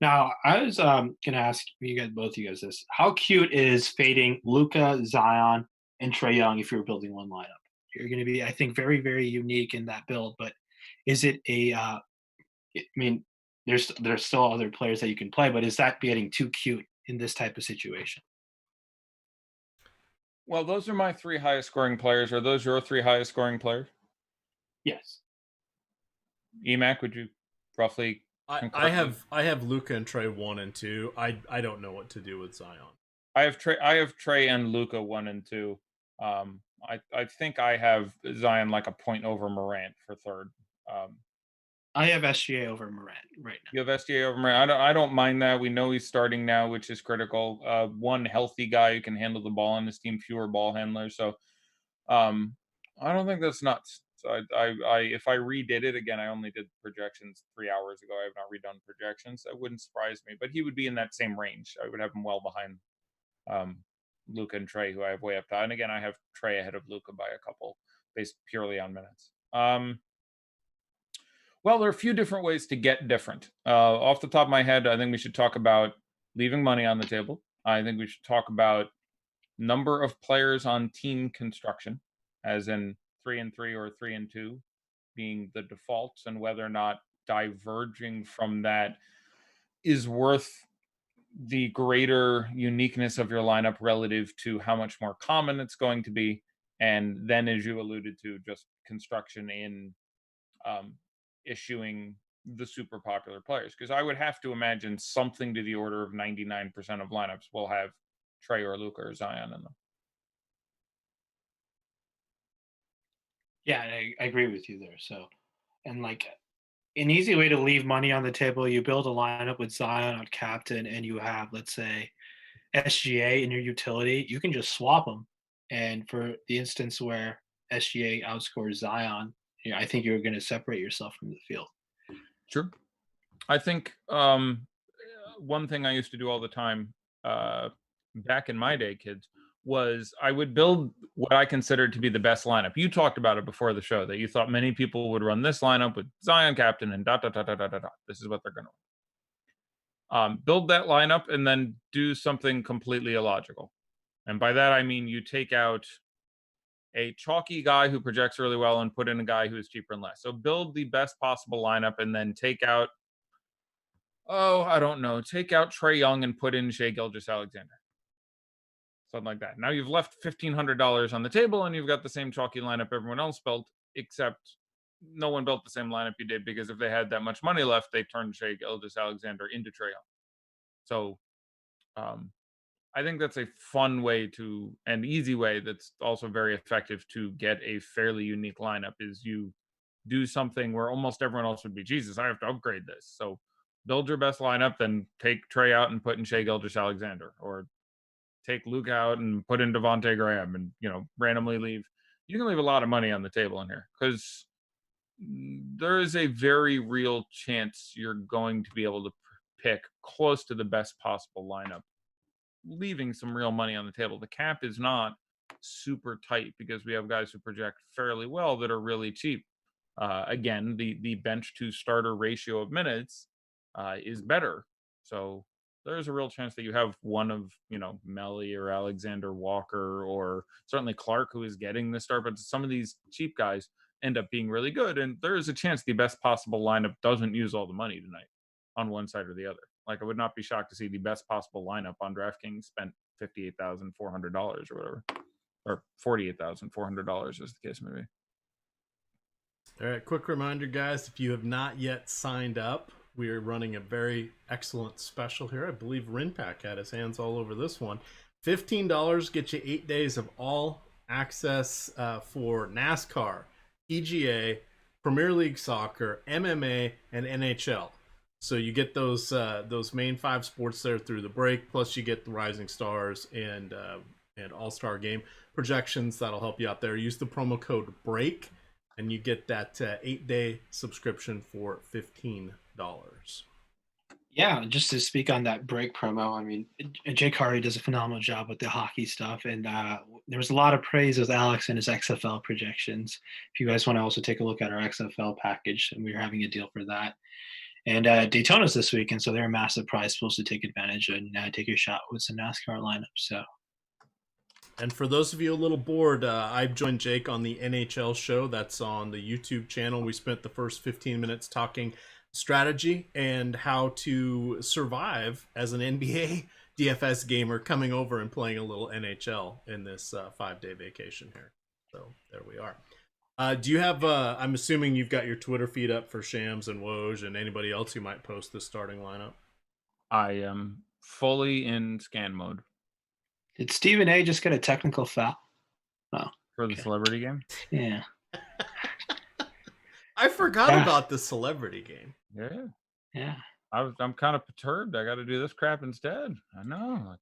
Now, I was going to ask both of you guys this: how cute is fading Luka, Zion, and Trae Young if you're building one lineup? You're going to be, I think, very, very unique in that build. But is it I mean, there's still other players that you can play, but is that getting too cute in this type of situation? Well, those are my 3 highest scoring players. Are those your 3 highest scoring players? Yes. Emac, would you roughly? I have Luka and Trae 1 and 2. I don't know what to do with Zion. I have Trae and Luka 1 and 2. I think I have Zion like a point over Moran for third. I have SGA over Moran right now. You have SGA over Moran. I don't mind that. We know he's starting now, which is critical. One healthy guy who can handle the ball on his team, fewer ball handlers. So I don't think that's nuts. So I if I redid it again, I only did projections 3 hours ago. I have not redone projections. That wouldn't surprise me. But he would be in that same range. I would have him well behind Luka and Trae, who I have way up top. And again, I have Trae ahead of Luka by a couple, based purely on minutes. Well, there are a few different ways to get different. Off the top of my head, I think we should talk about leaving money on the table. I think we should talk about number of players on team construction, as in 3 and 3 or 3 and 2 being the defaults, and whether or not diverging from that is worth the greater uniqueness of your lineup relative to how much more common it's going to be. And then, as you alluded to, just construction in issuing the super popular players, because I would have to imagine something to the order of 99% of lineups will have Trae or Luka or Zion in them. Yeah, I agree with you there. So, and like an easy way to leave money on the table, you build a lineup with Zion on captain, and you have, let's say, SGA in your utility. You can just swap them, and for the instance where SGA outscores Zion, I think you're going to separate yourself from the field. Sure. I think one thing I used to do all the time back in my day, kids, was I would build what I considered to be the best lineup. You talked about it before the show that you thought many people would run this lineup with Zion captain and dot dot dot dot dot dot. This is what they're going to build that lineup and then do something completely illogical. And by that I mean you take out a chalky guy who projects really well and put in a guy who is cheaper and less. So build the best possible lineup and then take out, oh, I don't know, take out Trae Young and put in Shai Gilgeous-Alexander. Something like that. Now you've left $1,500 on the table and you've got the same chalky lineup everyone else built, except no one built the same lineup you did, because if they had that much money left, they turned Shai Gilgeous-Alexander into Trae Young. So I think that's a fun way to, and easy way that's also very effective to get a fairly unique lineup, is you do something where almost everyone else would be, Jesus, I have to upgrade this. So build your best lineup, then take Trae out and put in Shai Gilgeous-Alexander, or take Luke out and put in Devonte Graham, and randomly leave. You can leave a lot of money on the table in here, because there is a very real chance you're going to be able to pick close to the best possible lineup, leaving some real money on the table. The cap is not super tight because we have guys who project fairly well that are really cheap. Again, the bench to starter ratio of minutes is better. So there's a real chance that you have one of, Melly or Alexander Walker, or certainly Clark, who is getting the start, but some of these cheap guys end up being really good. And there is a chance the best possible lineup doesn't use all the money tonight on one side or the other. Like, I would not be shocked to see the best possible lineup on DraftKings spent $58,400 or whatever, or $48,400 as the case may be. All right, quick reminder, guys, if you have not yet signed up, we are running a very excellent special here. I believe Rinpack had his hands all over this one. $15 gets you 8 days of all access for NASCAR, PGA, Premier League Soccer, MMA, and NHL. So you get those main 5 sports there through the break, plus you get the Rising Stars and All-Star Game projections. That'll help you out there. Use the promo code BREAK, and you get that 8-day subscription for $15. Yeah, just to speak on that break promo, I mean, Jake Hardy does a phenomenal job with the hockey stuff, and there was a lot of praise with Alex and his XFL projections. If you guys want to also take a look at our XFL package, and we're having a deal for that. And Daytona's this week, and so they're a massive prize pools to take advantage and take your shot with some NASCAR lineups. So. And for those of you a little bored, I've joined Jake on the NHL show. That's on the YouTube channel. We spent the first 15 minutes talking strategy and how to survive as an NBA DFS gamer coming over and playing a little NHL in this 5-day vacation here. So there we are. Do you have, I'm assuming you've got your Twitter feed up for Shams and Woj and anybody else who might post the starting lineup? I am fully in scan mode. Did Stephen A just get a technical foul? Oh, for the celebrity game? Yeah. I forgot about the celebrity game. Yeah. I'm kind of perturbed. I got to do this crap instead. I know.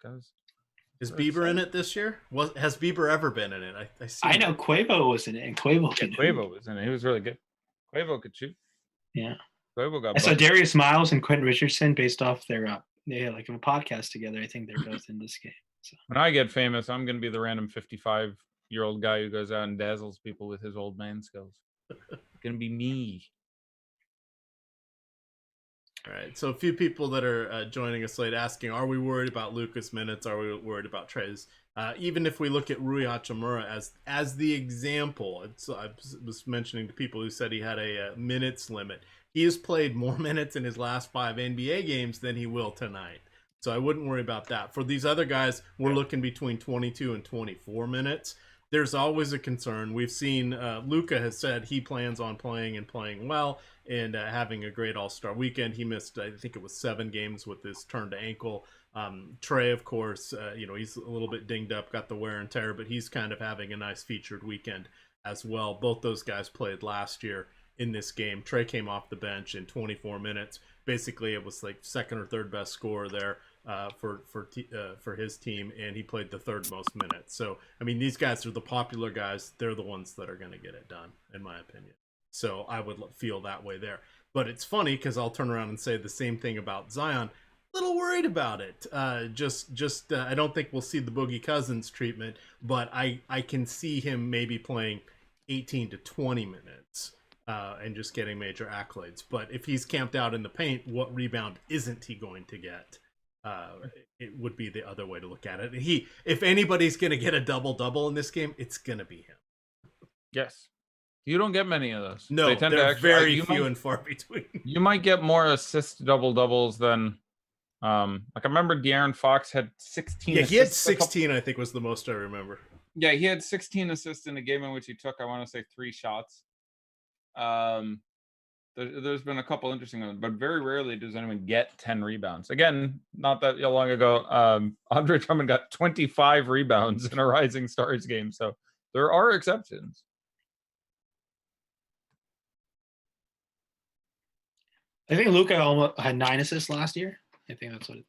Is Bieber in it this year? Has Bieber ever been in it? I know Quavo was in it, and Quavo was in it. He was really good. Quavo could shoot. Yeah. Quavo got. I saw Darius Miles and Quentin Richardson based off their they had like a podcast together. I think they're both in this game. So. When I get famous, I'm going to be the random 55-year-old guy who goes out and dazzles people with his old man skills. It's going to be me. All right, so a few people that are joining us late asking, are we worried about Luka's minutes? Are we worried about Trae's? Even if we look at Rui Hachimura as the example, I was mentioning to people who said he had a minutes limit. He has played more minutes in his last 5 NBA games than he will tonight. So I wouldn't worry about that. For these other guys, we're looking between 22 and 24 minutes. There's always a concern. We've seen Luka has said he plans on playing and playing well and having a great all-star weekend. He missed, I think it was 7 games with his turned ankle. Trae, of course, he's a little bit dinged up, got the wear and tear, but he's kind of having a nice featured weekend as well. Both those guys played last year in this game. Trey came off the bench in 24 minutes. Basically, it was like second or third best scorer there for his team, and he played the third most minutes. So, I mean, these guys are the popular guys. They're the ones that are going to get it done, in my opinion. So I would feel that way there. But it's funny because I'll turn around and say the same thing about Zion. Little worried about it. Just I don't think we'll see the Boogie Cousins treatment, but I can see him maybe playing 18 to 20 minutes and just getting major accolades. But if he's camped out in the paint, what rebound isn't he going to get? It would be the other way to look at it. If anybody's going to get a double-double in this game, it's going to be him. Yes. You don't get many of those. No, they're very few and far between. You might get more assist double-doubles than... like I remember De'Aaron Fox had 16 Yeah, he had 16, I think was the most I remember. Yeah, he had 16 assists in a game in which he took, I want to say, 3 shots. There's been a couple interesting ones, but very rarely does anyone get 10 rebounds. Again, not that long ago, Andre Drummond got 25 rebounds in a Rising Stars game, so there are exceptions. I think Luka almost had 9 assists last year. I think that's what.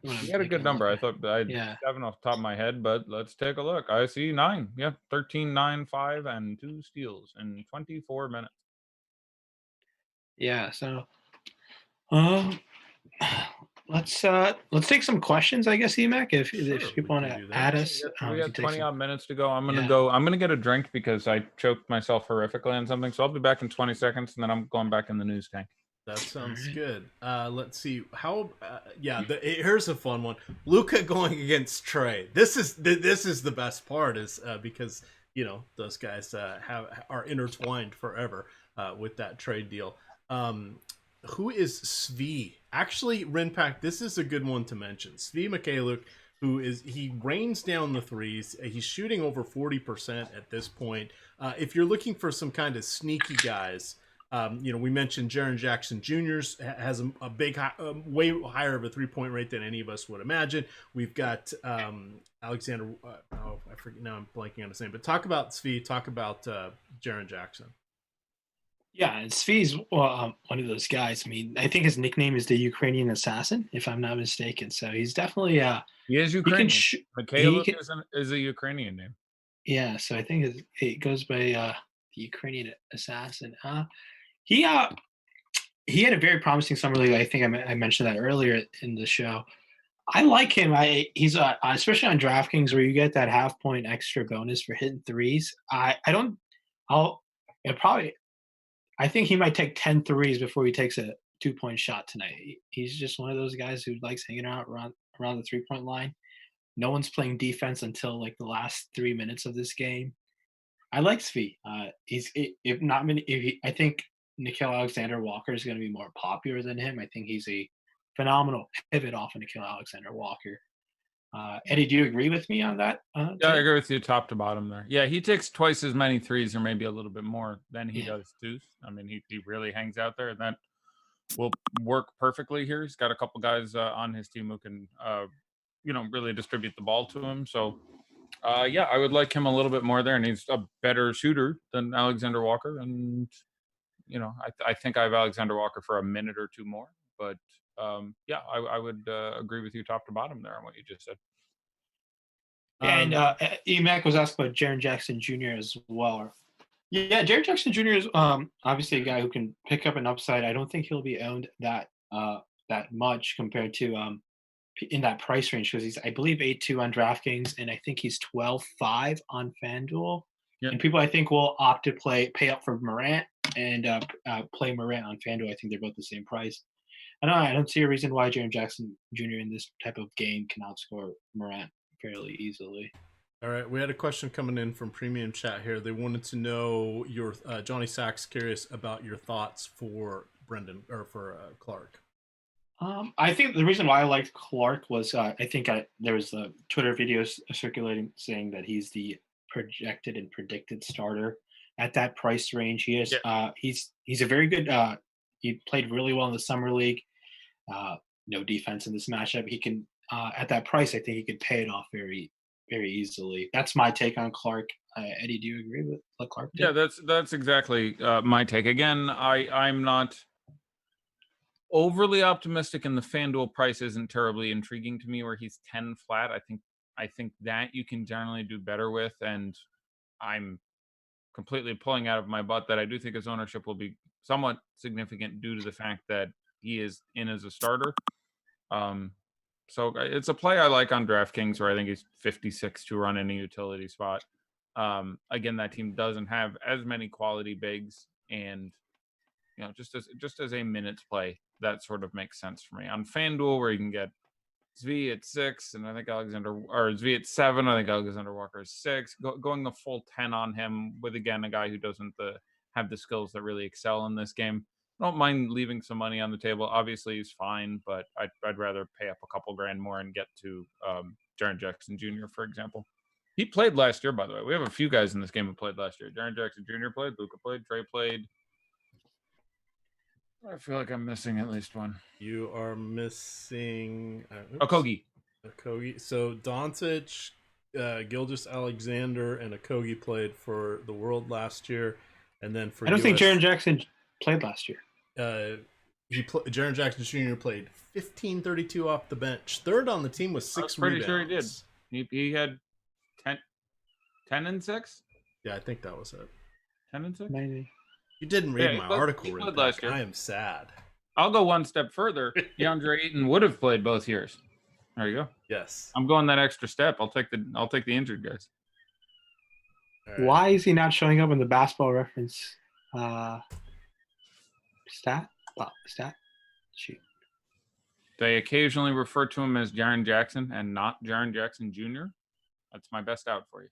He had a good number. I thought I haven't off the top of my head, but let's take a look. I see 9. Yeah, 13, 9, 5, and 2 steals in 24 minutes. Yeah. So, let's take some questions, I guess, Emac. If people want to add us, we got 20 odd minutes to go. I'm gonna get a drink because I choked myself horrifically on something. So I'll be back in 20 seconds, and then I'm going back in the news tank. That sounds good. Let's see how. Here's a fun one. Luka going against Trey. This is the best part, is because those guys are intertwined forever with that trade deal. Who is Svi? Actually, Rinpack, this is a good one to mention. Svi Mikhailiuk, he rains down the threes. He's shooting over 40% at this point. If you're looking for some kind of sneaky guys. We mentioned Jaren Jackson Jr. has a big, way higher of a 3-point rate than any of us would imagine. We've got Alexander. I forget now. I'm blanking on his name. But talk about Svi. Talk about Jaren Jackson. Yeah, and Svi's one of those guys. I mean, I think his nickname is the Ukrainian Assassin, if I'm not mistaken. So he's definitely he is Ukrainian. Mikhailiuk is a Ukrainian name. Yeah, so I think it goes by the Ukrainian Assassin. He had a very promising summer league. I think I mentioned that earlier in the show. I like him. He's especially on DraftKings where you get that half-point extra bonus for hitting threes. I think he might take 10 threes before he takes a 2-point shot tonight. He's just one of those guys who likes hanging out around the 3-point line. No one's playing defense until like the last 3 minutes of this game. I like Svi. I think Nickeil Alexander-Walker is going to be more popular than him. I think he's a phenomenal pivot off of Nickeil Alexander-Walker. Eddie, do you agree with me on that? Yeah, I agree with you top to bottom there. Yeah, he takes twice as many threes or maybe a little bit more than he does twos. I mean, he really hangs out there, and that will work perfectly here. He's got a couple guys on his team who can, really distribute the ball to him. So, I would like him a little bit more there, and he's a better shooter than Alexander Walker. And, I think I have Alexander Walker for a minute or two more. But, I would agree with you top to bottom there on what you just said. And Emac was asked about Jaren Jackson Jr. as well. Yeah, Jaren Jackson Jr. is obviously a guy who can pick up an upside. I don't think he'll be owned that much compared to in that price range, because he's, I believe, 8.2 on DraftKings, and I think he's 12.5 on FanDuel. Yep. And people, I think, will opt to pay up for Moran and play Moran on FanDuel. I think they're both the same price. I don't see a reason why Jaren Jackson Jr. in this type of game can outscore Moran fairly easily. All right, we had a question coming in from Premium Chat here. They wanted to know your Johnny Sachs, curious about your thoughts for Brendan or for Clark. I think the reason why I liked Clark was I think there was a Twitter video circulating saying that he's the projected and predicted starter at that price range. He is he's a very good. He played really well in the summer league. No defense in this matchup. He can at that price. I think he could pay it off very, very easily. That's my take on Clark. Eddie, do you agree with what Clark did? Yeah, that's exactly my take. Again, I'm not overly optimistic, and the FanDuel price isn't terribly intriguing to me. Where he's 10 flat, I think that you can generally do better with, and I'm completely pulling out of my butt that I do think his ownership will be somewhat significant due to the fact that he is in as a starter. So it's a play I like on DraftKings, where I think he's 56 to run in a utility spot. Again, that team doesn't have as many quality bigs, and just as a minutes play, that sort of makes sense for me. On FanDuel, where you can get Zvi at 6, and I think Zvi at 7. I think Alexander Walker is 6. Going the full 10 on him with, again, a guy who doesn't have the skills that really excel in this game. I don't mind leaving some money on the table. Obviously, he's fine, but I'd rather pay up a couple grand more and get to Jaren Jackson Jr., for example. He played last year, by the way. We have a few guys in this game who played last year. Jaren Jackson Jr. played, Luka played, Trey played. I feel like I'm missing at least one. You are missing Kogi. Kogi. So Doncic, Gilgeous Alexander, and Kogi played for the World last year, and then for I don't think Jaren Jackson played last year. Jaren Jackson Jr. played 15-32 off the bench. Third on the team with 6 rebounds. Pretty sure he did. He had 10 and 6. Yeah, I think that was it. 10 and 6. Maybe. You didn't read my article. Last year. I am sad. I'll go one step further. DeAndre Ayton would have played both years. There you go. Yes. I'm going that extra step. I'll take the injured guys. Right. Why is he not showing up in the Basketball Reference stat sheet? They occasionally refer to him as Jaren Jackson and not Jaren Jackson Jr. That's my best out for you.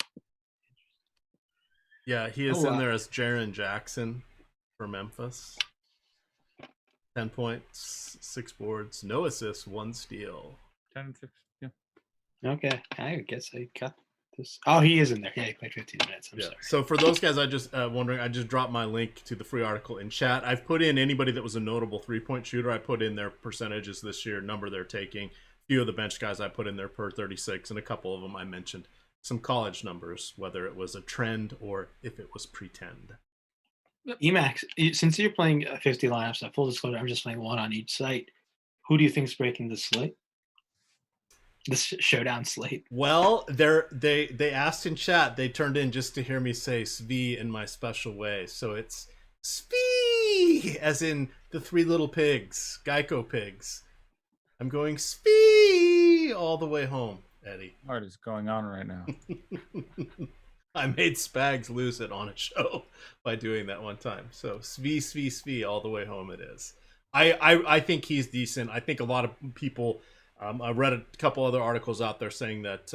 Yeah, he is in there as Jaren Jackson for Memphis. 10 points, 6 boards, no assists, 1 steal. 10 and 6, yeah. Okay, I guess I cut this. Oh, he is in there. Yeah, he played 15 minutes. I'm sorry. So for those guys, I just wondering, I just dropped my link to the free article in chat. I've put in anybody that was a notable 3-point shooter. I put in their percentages this year, number they're taking. A few of the bench guys I put in there per 36, and a couple of them I mentioned some college numbers, whether it was a trend or if it was pretend. Yep. Emax, since you're playing 50 lineups, full disclosure, I'm just playing one on each site. Who do you think's breaking the slate? This showdown slate. Well, they asked in chat. They turned in just to hear me say Svi in my special way. So it's Svi, as in the 3 little pigs, Geico pigs. I'm going Svi all the way home, Eddie. What is going on right now? I made Spags lose it on a show by doing that one time. So Svi all the way home it is. I think he's decent. I think a lot of people, I read a couple other articles out there saying that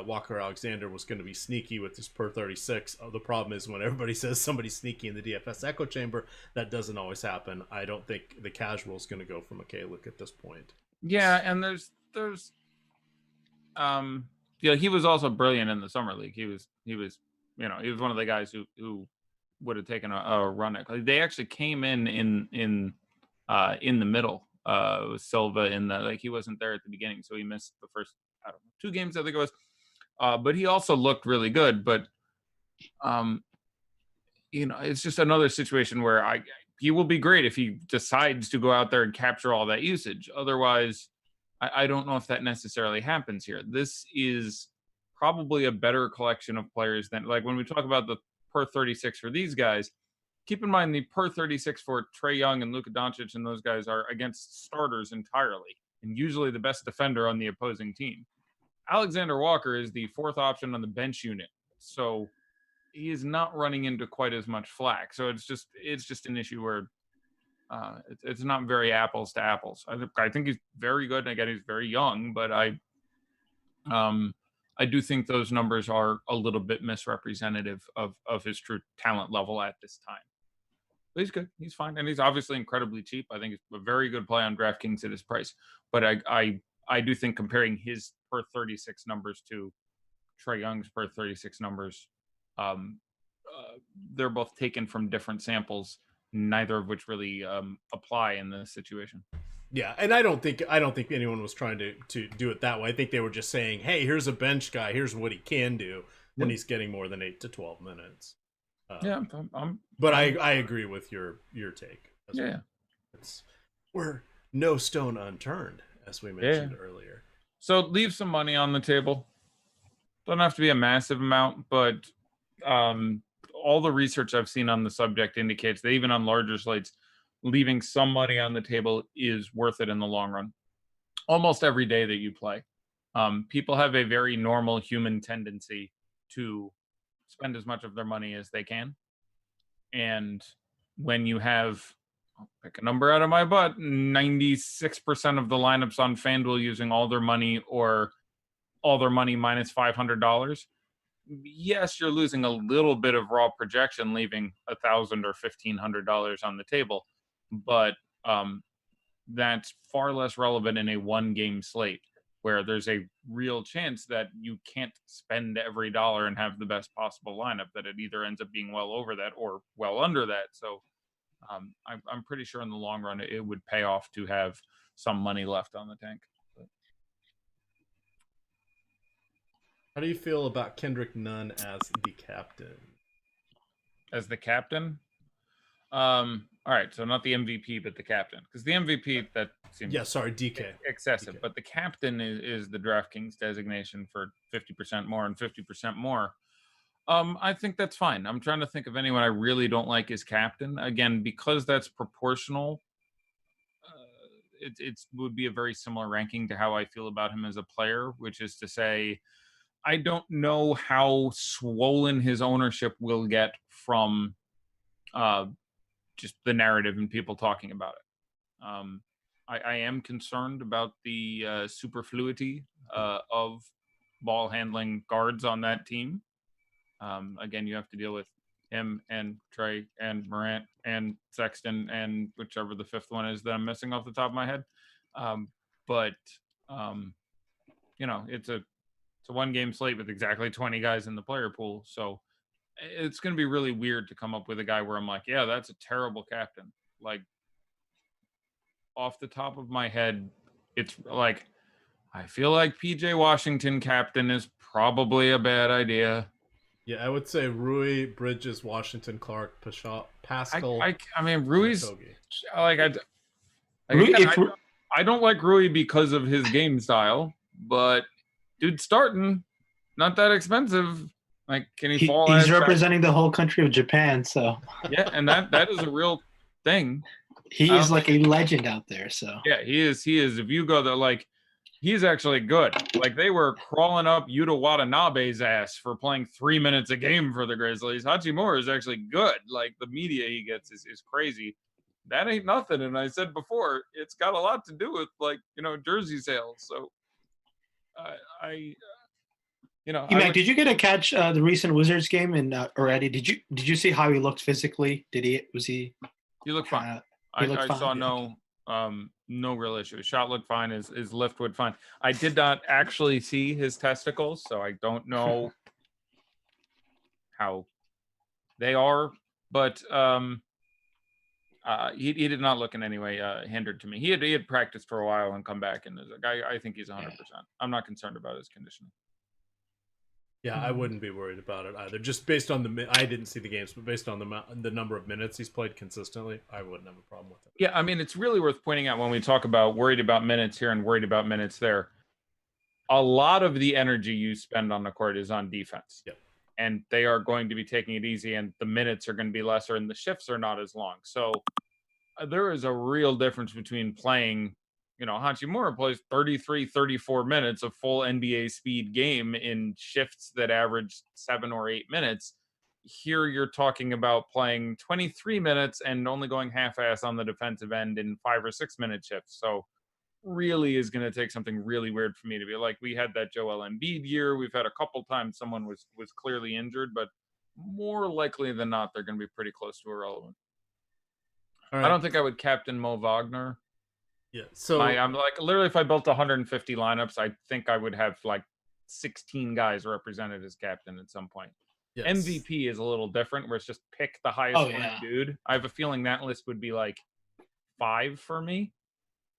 Walker Alexander was going to be sneaky with his per 36. The problem is when everybody says somebody's sneaky in the DFS echo chamber, that doesn't always happen. I don't think the casual is going to go for Mikhailiuk at this point. Yeah, and there's he was also brilliant in the summer league. He was one of the guys who would have taken a run at. They actually came in the middle with Silva in the he wasn't there at the beginning, so he missed the first 2 games I think it was. But he also looked really good. But it's just another situation where he will be great if he decides to go out there and capture all that usage. Otherwise, I don't know if that necessarily happens here. This is probably a better collection of players than, like, when we talk about the per 36 for these guys, keep in mind the per 36 for Trae Young and Luka Doncic and those guys are against starters entirely, and usually the best defender on the opposing team. Alexander Walker is the 4th option on the bench unit, so he is not running into quite as much flack. So it's just an issue where it's not very apples to apples. I think he's very good. Again, he's very young, but I do think those numbers are a little bit misrepresentative of his true talent level at this time. But he's good. He's fine. And he's obviously incredibly cheap. I think it's a very good play on DraftKings at his price. But I do think comparing his per 36 numbers to Trae Young's per 36 numbers, they're both taken from different samples, neither of which really apply in this situation. Yeah, and I don't think anyone was trying to do it that way. I think they were just saying, hey, here's a bench guy, here's what he can do. when he's getting more than 8 to 12 minutes. I'm but I agree with your take as well. We're no stone unturned, as we mentioned earlier. So leave some money on the table. Don't have to be a massive amount, but all the research I've seen on the subject indicates that even on larger slates, leaving some money on the table is worth it in the long run. Almost every day that you play. People have a very normal human tendency to spend as much of their money as they can. And when you have, I'll pick a number out of my butt, 96% of the lineups on FanDuel using all their money or all their money minus $500, yes, you're losing a little bit of raw projection, leaving $1,000 or $1,500 on the table, but that's far less relevant in a one-game slate where there's a real chance that you can't spend every dollar and have the best possible lineup, that it either ends up being well over that or well under that. So I'm pretty sure in the long run it would pay off to have some money left on the tank. How do you feel about Kendrick Nunn as the captain? As the captain? All right, so not the MVP, but the captain. Because the MVP, that seems DK. Excessive. DK. But the captain is the DraftKings designation for 50% more and 50% more. I think that's fine. I'm trying to think of anyone I really don't like as captain. Again, because that's proportional, it would be a very similar ranking to how I feel about him as a player, which is to say, I don't know how swollen his ownership will get from just the narrative and people talking about it. I am concerned about the superfluity of ball handling guards on that team. Again, you have to deal with him and Trey and Moran and Sexton and whichever the fifth one is that I'm missing off the top of my head. It's a one-game slate with exactly 20 guys in the player pool. So it's going to be really weird to come up with a guy where I'm like, yeah, that's a terrible captain. Like, off the top of my head, it's like, I feel like PJ Washington captain is probably a bad idea. Yeah, I would say Rui, Bridges, Washington, Clark, Pascal. I mean, Rui's Kogi. like I don't like Rui because of his game style, but dude, starting not that expensive. Like, can he fall? He's representing the whole country of Japan, so yeah, and that is a real thing. He is like a legend out there. So yeah, he is. If you go there, like, he's actually good. Like, they were crawling up Yuta Watanabe's ass for playing 3 minutes a game for the Grizzlies. Hachimura is actually good. Like, the media he gets is crazy. That ain't nothing. And I said before, it's got a lot to do with, like, jersey sales. So Mac, did you get to catch the recent Wizards game already? Did you see how he looked physically? He looked fine. I saw no real issue. His shot looked fine. His lift looked fine. I did not actually see his testicles, so I don't know how they are. But he did not look in any way hindered to me. He had practiced for a while and come back, and I think he's 100%. I'm not concerned about his conditioning. Yeah, I wouldn't be worried about it either. Just based on I didn't see the games, but based on the number of minutes he's played consistently, I wouldn't have a problem with it. Yeah, I mean, it's really worth pointing out when we talk about worried about minutes here and worried about minutes there. A lot of the energy you spend on the court is on defense. Yep. And they are going to be taking it easy, and the minutes are going to be lesser, and the shifts are not as long. So there is a real difference between playing. Hachimura plays 33, 34 minutes of full NBA speed game in shifts that average 7 or 8 minutes. Here you're talking about playing 23 minutes and only going half-ass on the defensive end in 5 or 6 minute shifts. So really is going to take something really weird for me to be like, we had that Joel Embiid year. We've had a couple times someone was clearly injured, but more likely than not, they're going to be pretty close to irrelevant. All right. I don't think I would captain Mo Wagner. Yeah, so I'm like, literally, if I built 150 lineups, I think I would have like 16 guys represented as captain at some point. Yes. MVP is a little different, where it's just pick the highest dude. I have a feeling that list would be like 5 for me,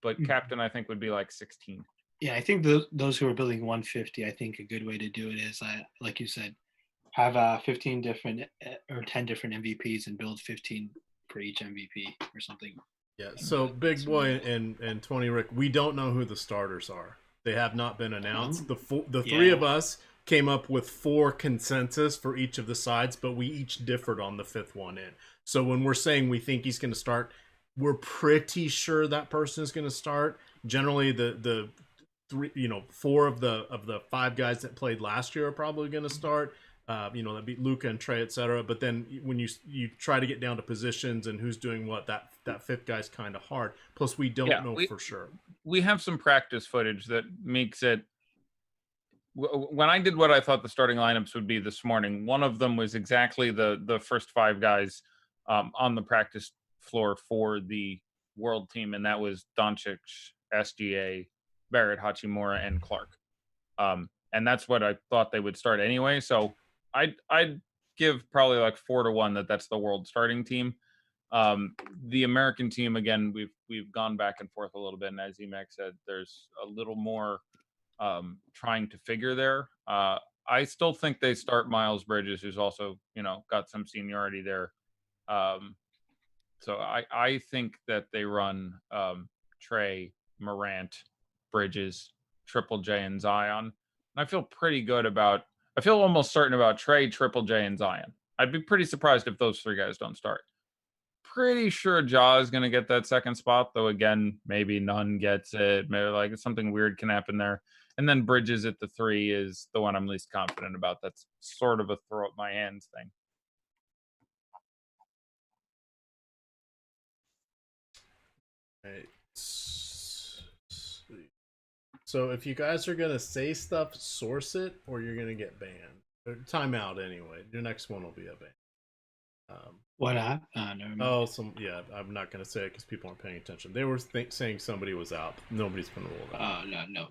but captain I think would be like 16. Yeah, I think those who are building 150, I think a good way to do it is, like you said, have 15 different or 10 different MVPs and build 15 for each MVP or something. Yeah. So Big Boy and 20 Rick, we don't know who the starters are. They have not been announced. The three of us came up with 4 consensus for each of the sides, but we each differed on the 5th one in. So when we're saying we think he's going to start, we're pretty sure that person is going to start. Generally, the 3, 4 of the 5 guys that played last year are probably going to start. That beat Luka and Trey, etc. But then when you try to get down to positions and who's doing what, that 5th guy's kind of hard. Plus, we don't know for sure. We have some practice footage that makes it. When I did what I thought the starting lineups would be this morning, one of them was exactly the first 5 guys on the practice floor for the world team, and that was Doncic, SGA, Barrett, Hachimura, and Clark. And that's what I thought they would start anyway. So I'd give probably like 4-1 that's the world starting team. The American team, again, we've gone back and forth a little bit, and as Emac said, there's a little more trying to figure there. I still think they start Miles Bridges, who's also got some seniority there. So I think that they run Trey, Morant, Bridges, Triple J, and Zion. And I feel pretty good about. I feel almost certain about Trey, Triple J, and Zion. I'd be pretty surprised if those 3 guys don't start. Pretty sure Ja is going to get that 2nd spot, though. Again, maybe none gets it. Maybe like something weird can happen there. And then Bridges at the 3 is the one I'm least confident about. That's sort of a throw up my hands thing. Right. So if you guys are gonna say stuff, source it, or you're gonna get banned. Or timeout anyway. Your next one will be a ban. What? No. I'm not gonna say it because people aren't paying attention. They were saying somebody was out. Nobody's been ruled out. No.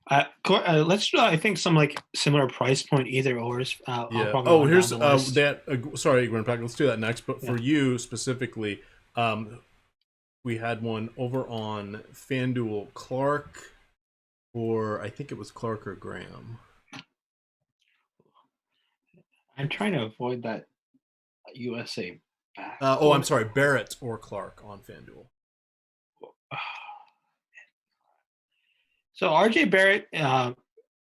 Let's do, I think, some like similar price point either ors. Here's sorry, Grandpack. Let's do that next. But for you specifically, we had one over on FanDuel. Clark, or I think it was Clark or Graham. I'm trying to avoid that USA. I'm sorry, Barrett or Clark on FanDuel. So RJ Barrett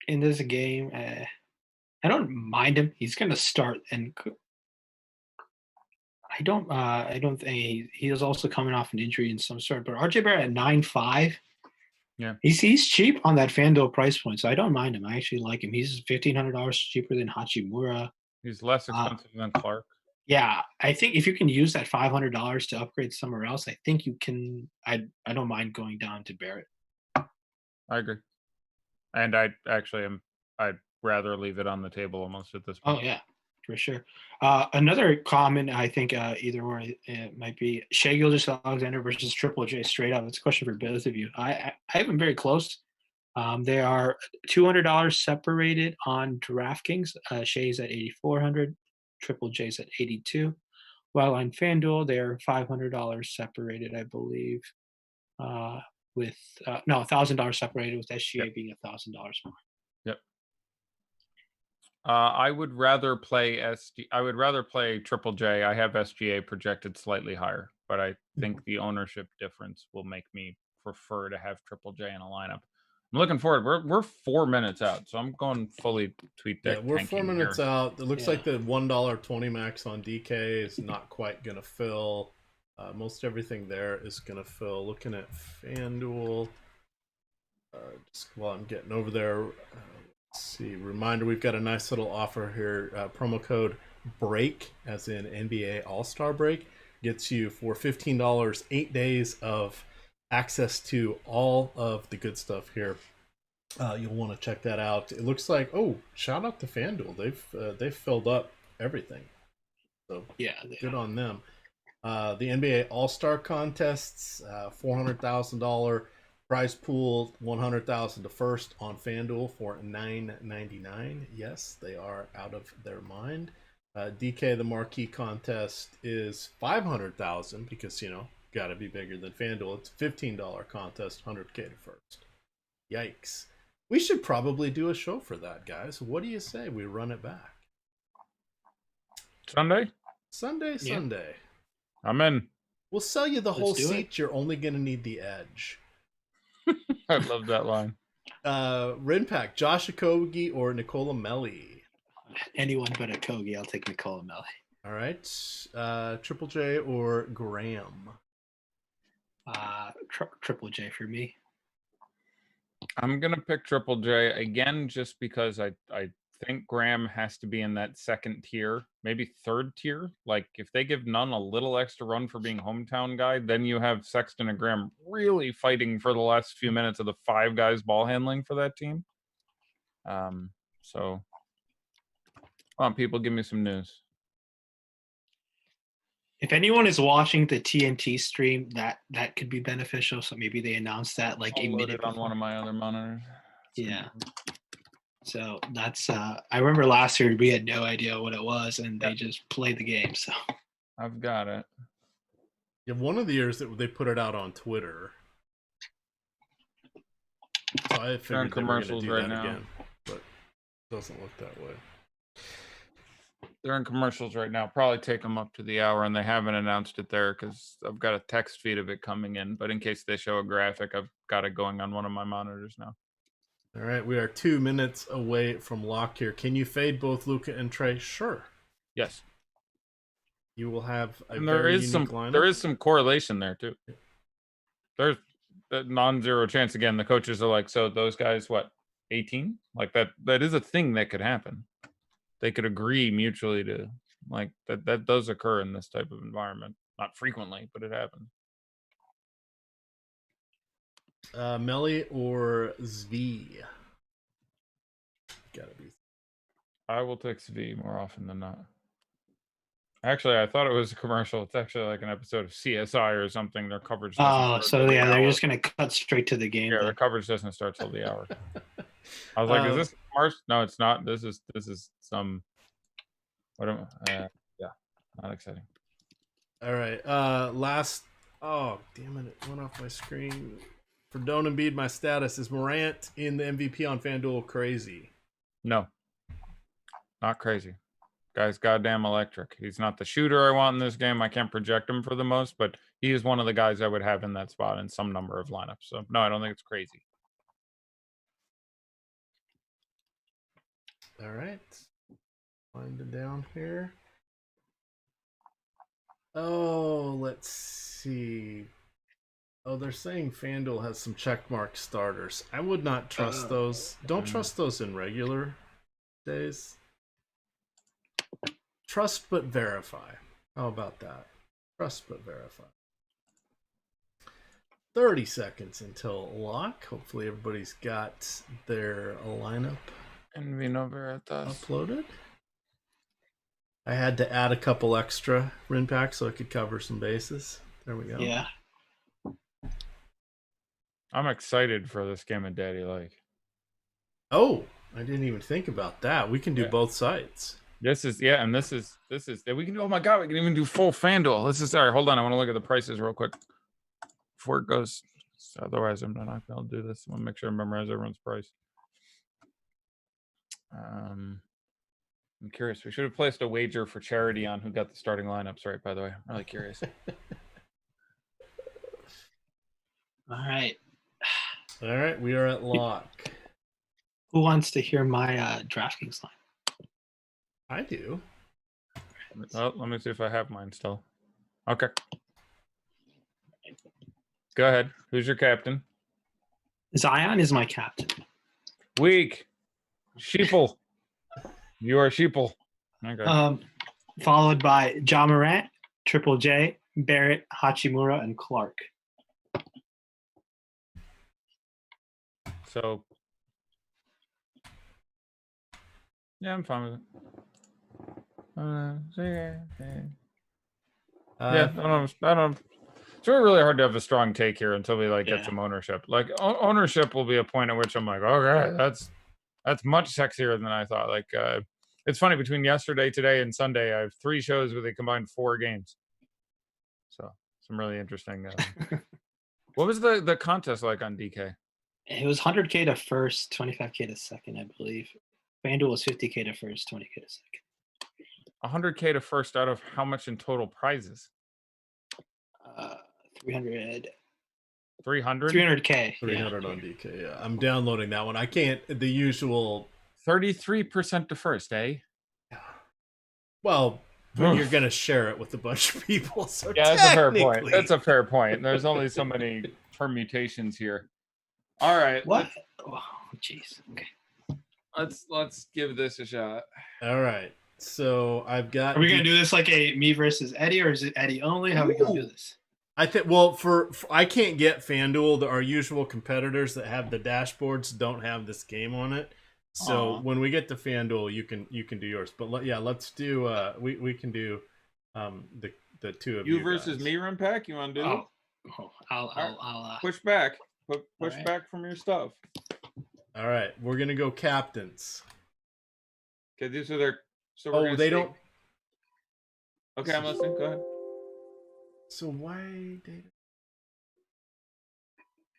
in this game, I don't mind him. He's going to start, and I don't think he is also coming off an injury in some sort. But RJ Barrett at 9.5, yeah, he's cheap on that FanDuel price point, so I don't mind him. I actually like him. He's $1,500 cheaper than Hachimura. He's less expensive than Clark. Yeah, I think if you can use that $500 to upgrade somewhere else, I think you can. I don't mind going down to Barrett. I agree, and I'd rather leave it on the table almost at this point. Oh yeah, for sure. Another comment, I think, either or it might be Shai Gilgeous-Alexander versus Triple J straight up. It's a question for both of you. I have them very close. They are $200 separated on DraftKings. Shai's at $8,400, Triple J's at $82. While on FanDuel, they're $500 separated, I believe. With $1,000 separated, with SGA being $1,000 more. Yep. I would rather play Triple J. I have SGA projected slightly higher, but I think the ownership difference will make me prefer to have Triple J in a lineup. I'm looking forward. We're 4 minutes out, so I'm going fully tweet deck. Yeah, we're 4 minutes out. It looks like the $1.20 max on DK is not quite gonna fill. Most everything there is gonna fill. Looking at FanDuel, just while I'm getting over there, let's see. Reminder: we've got a nice little offer here. Promo code BREAK, as in NBA All-Star Break, gets you for $15 8 days of access to all of the good stuff here. You'll want to check that out. It looks like shout out to FanDuel. They've filled up everything. So yeah, good on them. The NBA All-Star contests, $400,000 prize pool, $100,000 to first on FanDuel for $9.99. Yes, they are out of their mind. DK, the marquee contest, is $500,000 because got to be bigger than FanDuel. It's a $15 contest, $100K to first. Yikes. We should probably do a show for that, guys. What do you say we run it back? Sunday? Sunday. I'm in. We'll sell you the whole do it. seat. You're only going to need the edge. I love that line. Rinpack, Josh Kogi or Nicola Melli? Anyone but a Kogi. I'll take Nicola Melli. All right. Triple J or Graham? Triple J for me. I'm gonna pick Triple J again, just because I think Graham has to be in that second tier, maybe third tier. Like if they give Nunn a little extra run for being hometown guy, then you have Sexton and Graham really fighting for the last few minutes of the 5 guys ball handling for that team. So come on, people, give me some news. If anyone is watching the TNT stream, that could be beneficial. So maybe they announce that like I'll a load minute it on before. one of my other monitors. Yeah. So that's I remember last year we had no idea what it was, and they just played the game. So I've got it. Yeah, one of the years that they put it out on Twitter. So I figured they were going to commercials do right that now. again, but it doesn't look that way. They're in commercials right now. Probably take them up to the hour, and they haven't announced it there because I've got a text feed of it coming in. But in case they show a graphic, I've got it going on one of my monitors now. All right, we are 2 minutes away from lock here. Can you fade both Luka and Trey? Sure. Yes. You will have a And very unique lineup. there is some correlation there too. There's a non-zero chance. Again, the coaches are like, so those guys, what, 18? Like that is a thing that could happen. They could agree mutually to like that does occur in this type of environment. Not frequently, but it happens. Melly or Zv? Gotta be. I will take Svi more often than not. Actually, I thought it was a commercial. It's actually like an episode of CSI or something. Their coverage doesn't start so till the yeah, they're hour. just gonna cut straight to the game. Yeah, then. their coverage doesn't start till the hour. I was like, is this March? No, it's not. This is some what am yeah, not exciting. All right. Last. Oh, damn it! It went off my screen. For Don't Embiid, my status is Morant in the MVP on FanDuel crazy. No. Not crazy. Guy's goddamn electric. He's not the shooter I want in this game. I can't project him for the most, but he is one of the guys I would have in that spot in some number of lineups. So no, I don't think it's crazy. All right. Wind it down here. Oh, let's see. Oh, they're saying FanDuel has some checkmark starters. I would not trust those. Don't trust those in regular days. Trust but verify. How about that? Trust but verify. 30 seconds until lock. Hopefully everybody's got their lineup And Vino Veritas. uploaded. I had to add a couple extra rin packs so I could cover some bases. There we go. Yeah. I'm excited for this game of Daddy Like. Oh, I didn't even think about that. We can do both sides. This is we can do, oh my god, we can even do full FanDuel. This is sorry, hold on. I want to look at the prices real quick before it goes. Otherwise, I'm not going to do this. I want to make sure I memorize everyone's price. I'm curious. We should have placed a wager for charity on who got the starting lineups right, by the way. I'm really curious. All right. All right, we are at lock. Who wants to hear my DraftKings line? I do. Well, let me see if I have mine still. Okay. Go ahead. Who's your captain? Zion is my captain. Weak. Sheeple. You are Sheeple. Okay. Followed by John Morant, Triple J, Barrett, Hachimura, and Clark. So, yeah, I'm fine with it. Yeah, I don't. It's really hard to have a strong take here until we get some ownership. Like ownership will be a point at which I'm like, okay, that's much sexier than I thought. Like, it's funny, between yesterday, today, and Sunday, I have 3 shows where they combined 4 games. So some really interesting. What was the contest like on DK? It was 100K to first, 25K to second, I believe. FanDuel was 50K to first, 20K to second. 100K to first out of how much in total prizes? 300. 300? 300K. 300 on DK. Yeah, I'm downloading that one. I can't. The usual. 33% to first, eh? Well, but you're Oof. gonna share it with a bunch of people. So Yeah, that's a fair point. technically- That's a fair point. There's only so many permutations here. All right. What? Oh, jeez. Okay. Let's give this a shot. All right. So I've got. Are we gonna do this like a me versus Eddie, or is it Eddie only? How are we gonna do this? I think. Well, for I can't get FanDuel. Our usual competitors that have the dashboards don't have this game on it. So when we get to FanDuel, you can do yours. But let's do. We can do the two of you. You versus guys. me, Rimpack. You want to do? I'll push back. Push right. back from your stuff. All right, we're gonna go captains. Okay, these are their. So we're They see. don't. Okay, I'm listening. Go ahead. So why data?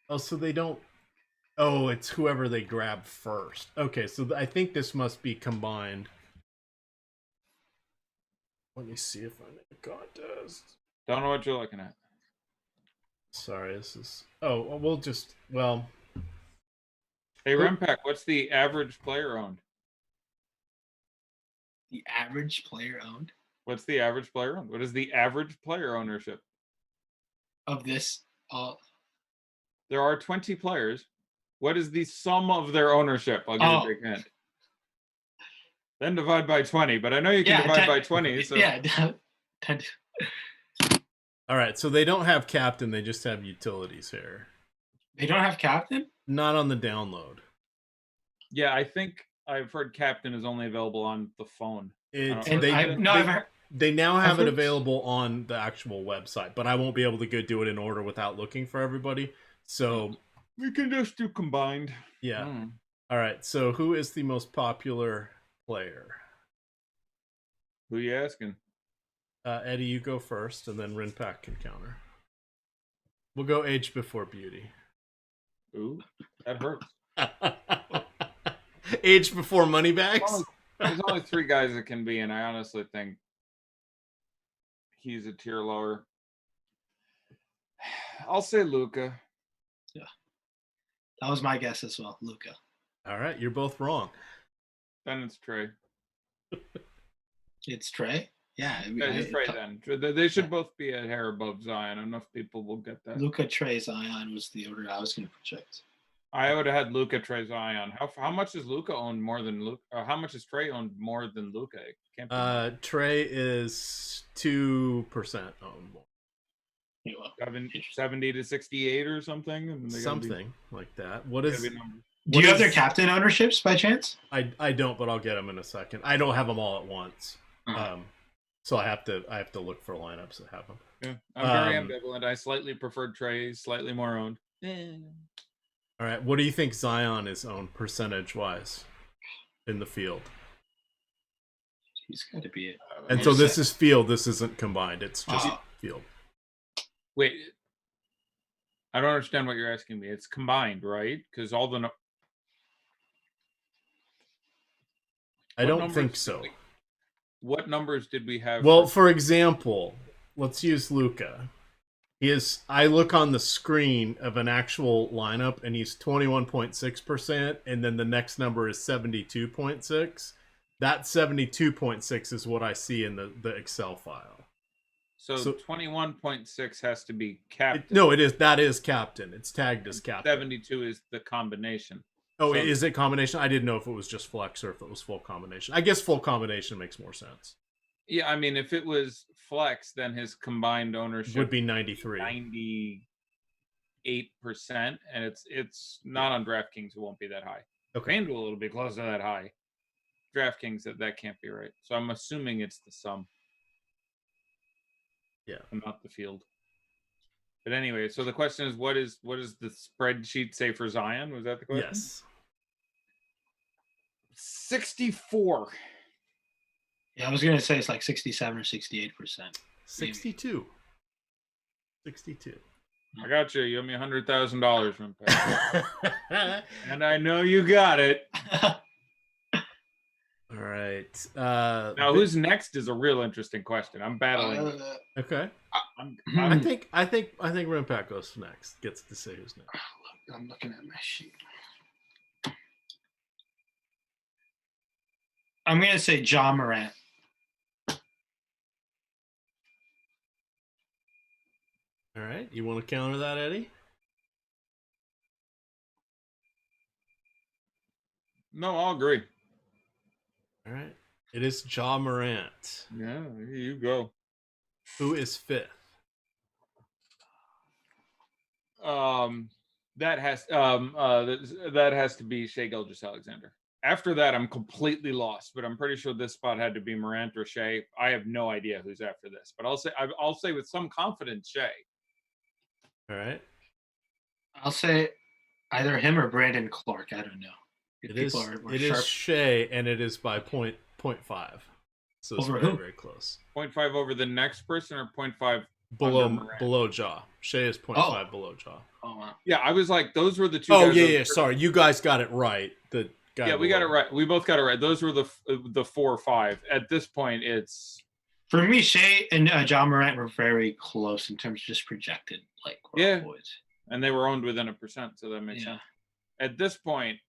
Oh, so they don't. Oh, it's whoever they grab first. Okay, so I think this must be combined. Let me see if I'm in the contest. Don't know what you're looking at. Sorry, this is. Oh, we'll just. Well. Hey, Rimpack, what's the average player owned? The average player owned What's the average player owned? What is the average player ownership? of this? There are 20 players. What is the sum of their ownership? I'll give you a big hint. Then divide by 20. But I know you can divide by 20. So. Yeah. 10. All right, so they don't have captain. They just have utilities here. They don't have captain? Not on the download. Yeah, I think I've heard captain is only available on the phone. They now have it available on the actual website, but I won't be able to go do it in order without looking for everybody. So we can just do combined. Yeah. All right. So who is the most popular player? Who are you asking? Eddie, you go first, and then Rinpack can counter. We'll go age before beauty. Ooh, that hurts. Age before money bags? There's only 3 guys that can be, and I honestly think he's a tier lower. I'll say Luca. Yeah. That was my guess as well, Luca. All right, you're both wrong. Then it's Trey. It's Trey? Yeah. It's Trey then. They should both be a hair above Zion. Enough people will get that. Luca, Trey, Zion was the order I was going to project. I would have had Luca, Trey, Zion. How much is Luca owned more than Luca? How much is Trey owned more than Luca? It can't be Trey is 2% owned more. 70 to 68 or something. Something like that. What is? Do you have their captain ownerships by chance? I don't, but I'll get them in a second. I don't have them all at once, so I have to look for lineups that have them. Yeah, I'm very ambivalent. I slightly preferred Trey, slightly more owned. All right, what do you think Zion is owned percentage wise in the field? He's got to be it. And so this is field. This isn't combined. It's just field. Wait, I don't understand what you're asking me. It's combined, right? Because all the. I don't think so. What numbers did we have? Well, for example, let's use Luca. I look on the screen of an actual lineup, and he's 21.6%, and then the next number is 72.6. That 72.6 is what I see in the Excel file. So 21.6 has to be captain. No, it is. That is captain. It's tagged as captain. 72 is the combination. Oh, so, is it combination? I didn't know if it was just flex or if it was full combination. I guess full combination makes more sense. Yeah, I mean, if it was flex, then his combined ownership would be 93, 98%, and it's not on DraftKings. It won't be that high. Okay, FanDuel, it'll be close to that high. DraftKings, that can't be right. So I'm assuming it's the sum. Yeah, and not the field. But anyway, so the question is, what does the spreadsheet say for Zion? Was that the question? Yes. 64. Yeah, I was going to say it's like 67 or 68%. 62. 62. I got you. You owe me $100,000, and I know you got it. All right. Now, who's next is a real interesting question. I'm battling. Okay. I think Rimpak goes next. Gets to say who's next. I'm looking at my sheet. I'm gonna say Ja Morant. All right. You want to counter that, Eddie? No, I'll agree. All right. It is Ja Morant. Yeah, here you go. Who is fifth? That has to be Shai Gilgeous-Alexander. After that, I'm completely lost, but I'm pretty sure this spot had to be Morant or Shai. I have no idea who's after this, but I'll say with some confidence Shai. All right. I'll say either him or Brandon Clark. I don't know. It is Shai, and it is by 0.5. So it's Over very, who? very close. 0.5 over the next person or 0.5 below Ja. Shai is 0.5 below Ja. Oh wow. Yeah, I was like, those were the two. Oh yeah. Sorry, you guys got it right. The guy. Yeah, we got it right. We both got it right. Those were the 4 or 5. At this point, it's For me, Shai and Ja Morant were very close in terms of just projected boys. And they were owned within 1%, so that makes sense. At this point,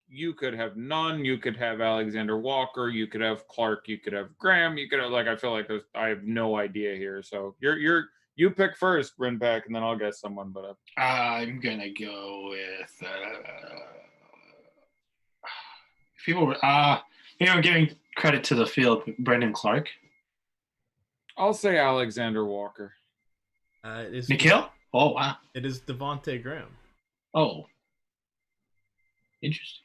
you could have none. You could have Alexander Walker. You could have Clark. You could have Graham. You could have I feel like I have no idea here. So you pick first, Rinpack, and then I'll guess someone. But I'm gonna go with people. Giving credit to the field, Brandon Clark. I'll say Alexander Walker. It is Nikhil? Oh wow! It is Devonte Graham. Oh, interesting.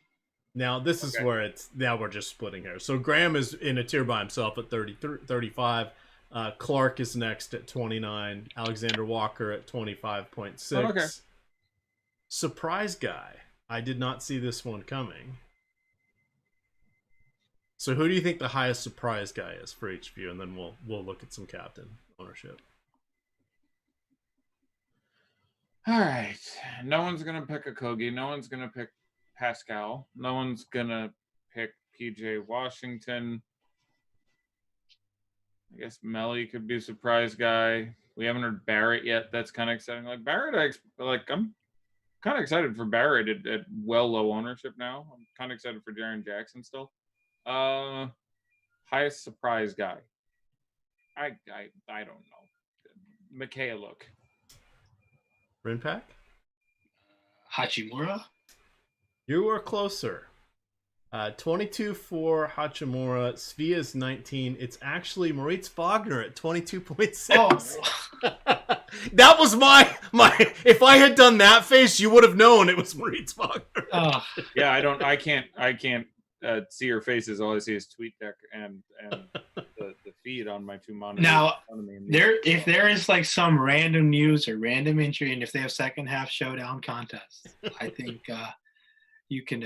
Now this is where we're just splitting here. So Graham is in a tier by himself at 35. Clark is next at 29. Alexander Walker at 25.6. Oh, okay. Surprise guy. I did not see this one coming. So who do you think the highest surprise guy is for each of you? And then we'll look at some captain ownership. All right. No one's going to pick a Kogi. No one's going to pick Pascal. No one's going to pick PJ Washington. I guess Melly could be a surprise guy. We haven't heard Barrett yet. That's kind of exciting. Like Barrett, I'm kind of excited for Barrett at well low ownership now. I'm kind of excited for Jaren Jackson still. Highest surprise guy. I don't know. Mikhailuk. Rinpack? Hachimura? You were closer. 22 for Hachimura. Svia's 19. It's actually Moritz Wagner at 22.6. Oh. That was my. If I had done that face, you would have known it was Moritz Wagner. Oh. Yeah, I can't see your faces. All I see is TweetDeck and the feed on my 2 monitors. Now, if there is some random news or random injury, and if they have second half showdown contests, I think you can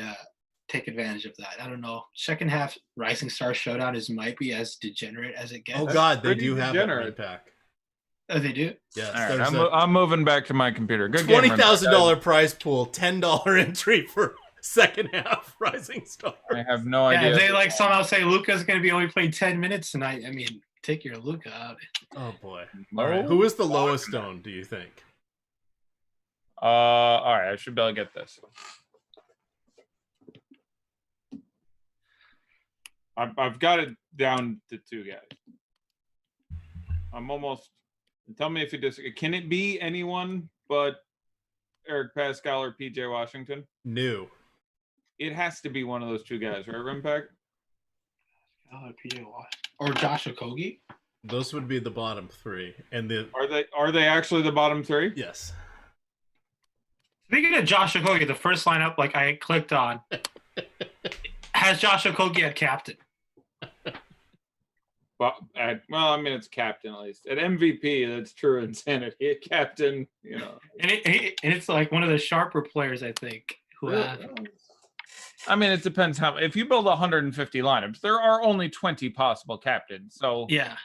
take advantage of that. I don't know. Second half Rising Star Showdown might be as degenerate as it gets. Oh God, they do have degenerate. a pack. Oh, they do? Yes. All right, I'm moving back to my computer. Good $20,000 prize pool, $10 entry for second half Rising Star. I have no idea. Yeah, they somehow say Luka's going to be only playing 10 minutes tonight. I mean, take your Luka out. Oh boy. All right. Who is the lowest owned, do you think? All right, I should be able to get this. I've got it down to 2 guys. I'm almost. Tell me if you disagree. Can it be anyone but Eric Pascal or PJ Washington? No. It has to be one of those 2 guys, right, Rimpack? PJ Washington or Josh Okogie? Those would be the bottom 3, and are they actually the bottom 3? Yes. Speaking of Josh Okogie, the first lineup I clicked on has Josh Okogie at captain. Well, it's captain at least. At MVP, that's true insanity. At captain, And it's one of the sharper players, I think, who have. I mean, it depends how. If you build 150 lineups, there are only 20 possible captains. So yeah,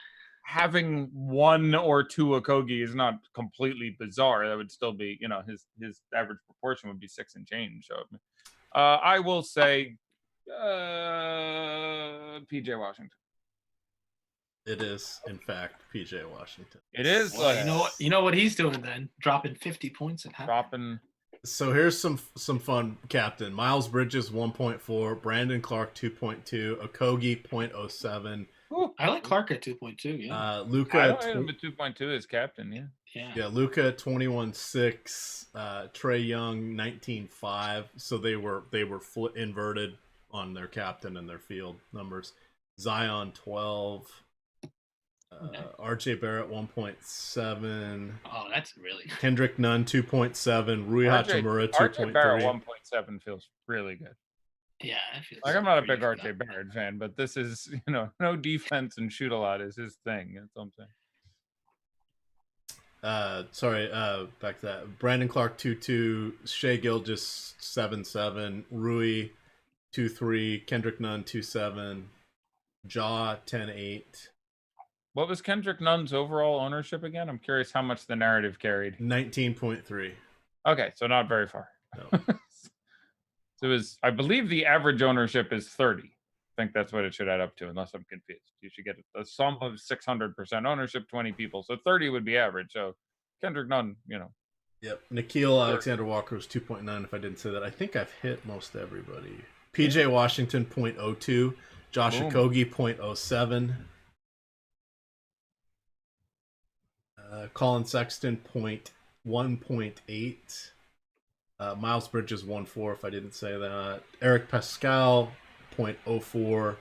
having one or two Kogi is not completely bizarre. That would still be, his average proportion would be 6 and change. So I will say PJ Washington. It is, in fact, PJ Washington. It is. Well, you know what he's doing then? Dropping 50 points and half. So here's some fun captain. Miles Bridges 1.4, Brandon Clark 2.2, Okogie 0.07. Ooh, I like Clark at 2.2. Yeah. Luca I don't him at 2.2 as captain. Yeah. Luca 21.6, Trey Young 19.5. So they were inverted on their captain and their field numbers. Zion 12. RJ Barrett 1.7. Oh, that's really Kendrick Nunn 2.7. Rui Hachimura 2.3. RJ Barrett 1.7 feels really good. Yeah, it feels I'm not a big RJ Barrett fan, but this is no defense and shoot a lot is his thing. That's what I'm saying. Back to that. Brandon Clark 2.2, Shea Gilgeous 7.7, Rui 2.3, Kendrick Nunn 2.7, Jaw 10.8. What was Kendrick Nunn's overall ownership again? I'm curious how much the narrative carried. 19.3. Okay, so not very far. No. So I believe the average ownership is 30. I think that's what it should add up to, unless I'm confused. You should get a sum of 600% ownership, 20 people. So 30 would be average. So Kendrick Nunn, Yep. Nikhil Alexander Walker was 2.9, if I didn't say that. I think I've hit most everybody. PJ Washington 0.02. Josh Okogie 0.07. Collin Sexton 1.8. Miles Bridges 1.4, if I didn't say that. Eric Pascal 0.04. I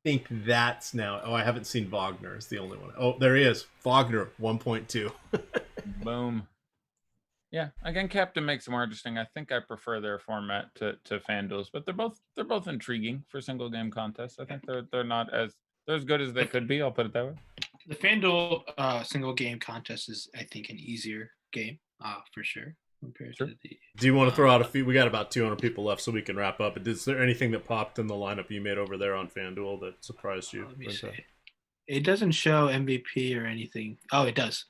think that's now. Oh, I haven't seen Wagner. It's the only one. Oh, there he is. Wagner 1.2. Boom. Yeah, again, Captain makes it more interesting. I think I prefer their format to FanDuel's, but they're both intriguing for single game contests. I think they're not as good as they could be. I'll put it that way. The FanDuel single game contest is, I think, an easier game for sure compared to the. Do you want to throw out a few? We got about 200 people left, so we can wrap up. Is there anything that popped in the lineup you made over there on FanDuel that surprised you? Let me see. It doesn't show MVP or anything. Oh, it does.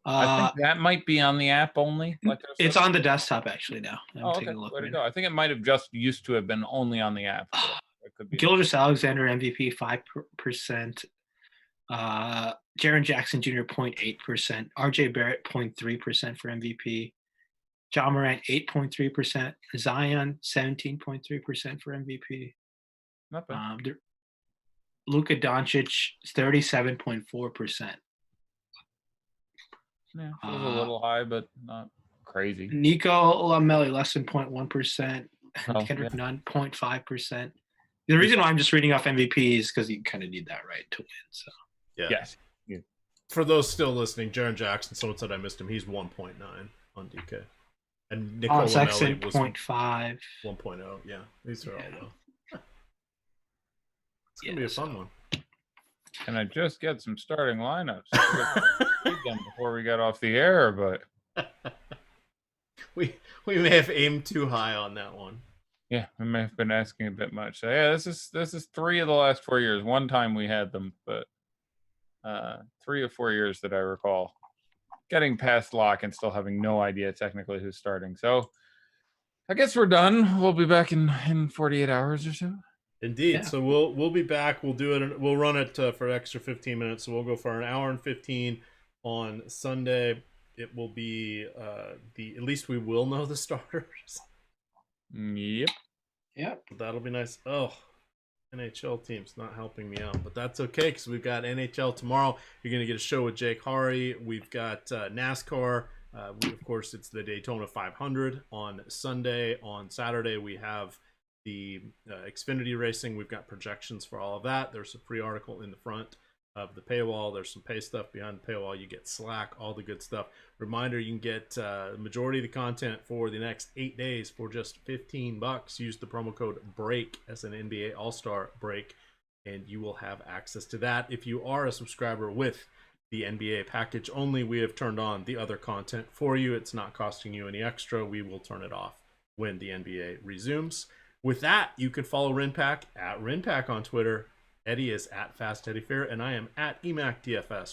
I think that might be on the app only. It's on the desktop actually now. Okay. Way to go. I think it might have just used to have been only on the app. So it could be. Gilgeous Alexander MVP 5%. Jaren Jackson Jr. 0.8%. RJ Barrett 0.3% for MVP. Moran 8.3%. Zion 17.3% for MVP. Not bad. Luka Doncic 37.4%. Yeah, it was a little high, but not crazy. Nico Lamelli less than 0.1%. Kendrick Nunn 0.5%. The reason why I'm just reading off MVP is because you kind of need that right to win. So yes. Yeah. For those still listening, Jaren Jackson, someone said I missed him. He's 1.9 on DK. And Nico Sexton Lamelli was 0.5. 1.0. Yeah, these are all low. It's gonna be a fun one. Can I just get some starting lineups before we got off the air? But we may have aimed too high on that one. Yeah, we may have been asking a bit much. So yeah, this is 3 of the last 4 years. One time we had them, but 3 or 4 years that I recall getting past lock and still having no idea technically who's starting. So I guess we're done. We'll be back in 48 hours or so. Indeed. Yeah. So we'll be back. We'll do it. We'll run it for an extra 15 minutes. So we'll go for an hour and 15 on Sunday. It will be at least we will know the starters. Yep. That'll be nice. Oh, NHL team's not helping me out, but that's okay because we've got NHL tomorrow. You're going to get a show with Jake Hari. We've got NASCAR. Of course, it's the Daytona 500 on Sunday. On Saturday, we have the Xfinity racing. We've got projections for all of that. There's a free article in the front of the paywall. There's some pay stuff behind the paywall. You get Slack, all the good stuff. Reminder, you can get the majority of the content for the next 8 days for just $15. Use the promo code BREAK as an NBA All-Star break, and you will have access to that. If you are a subscriber with the NBA package only, we have turned on the other content for you. It's not costing you any extra. We will turn it off when the NBA resumes. With that, you can follow Rinpack at Rinpack on Twitter, Eddie is at Fast Eddie Fair, and I am at EMAC DFS.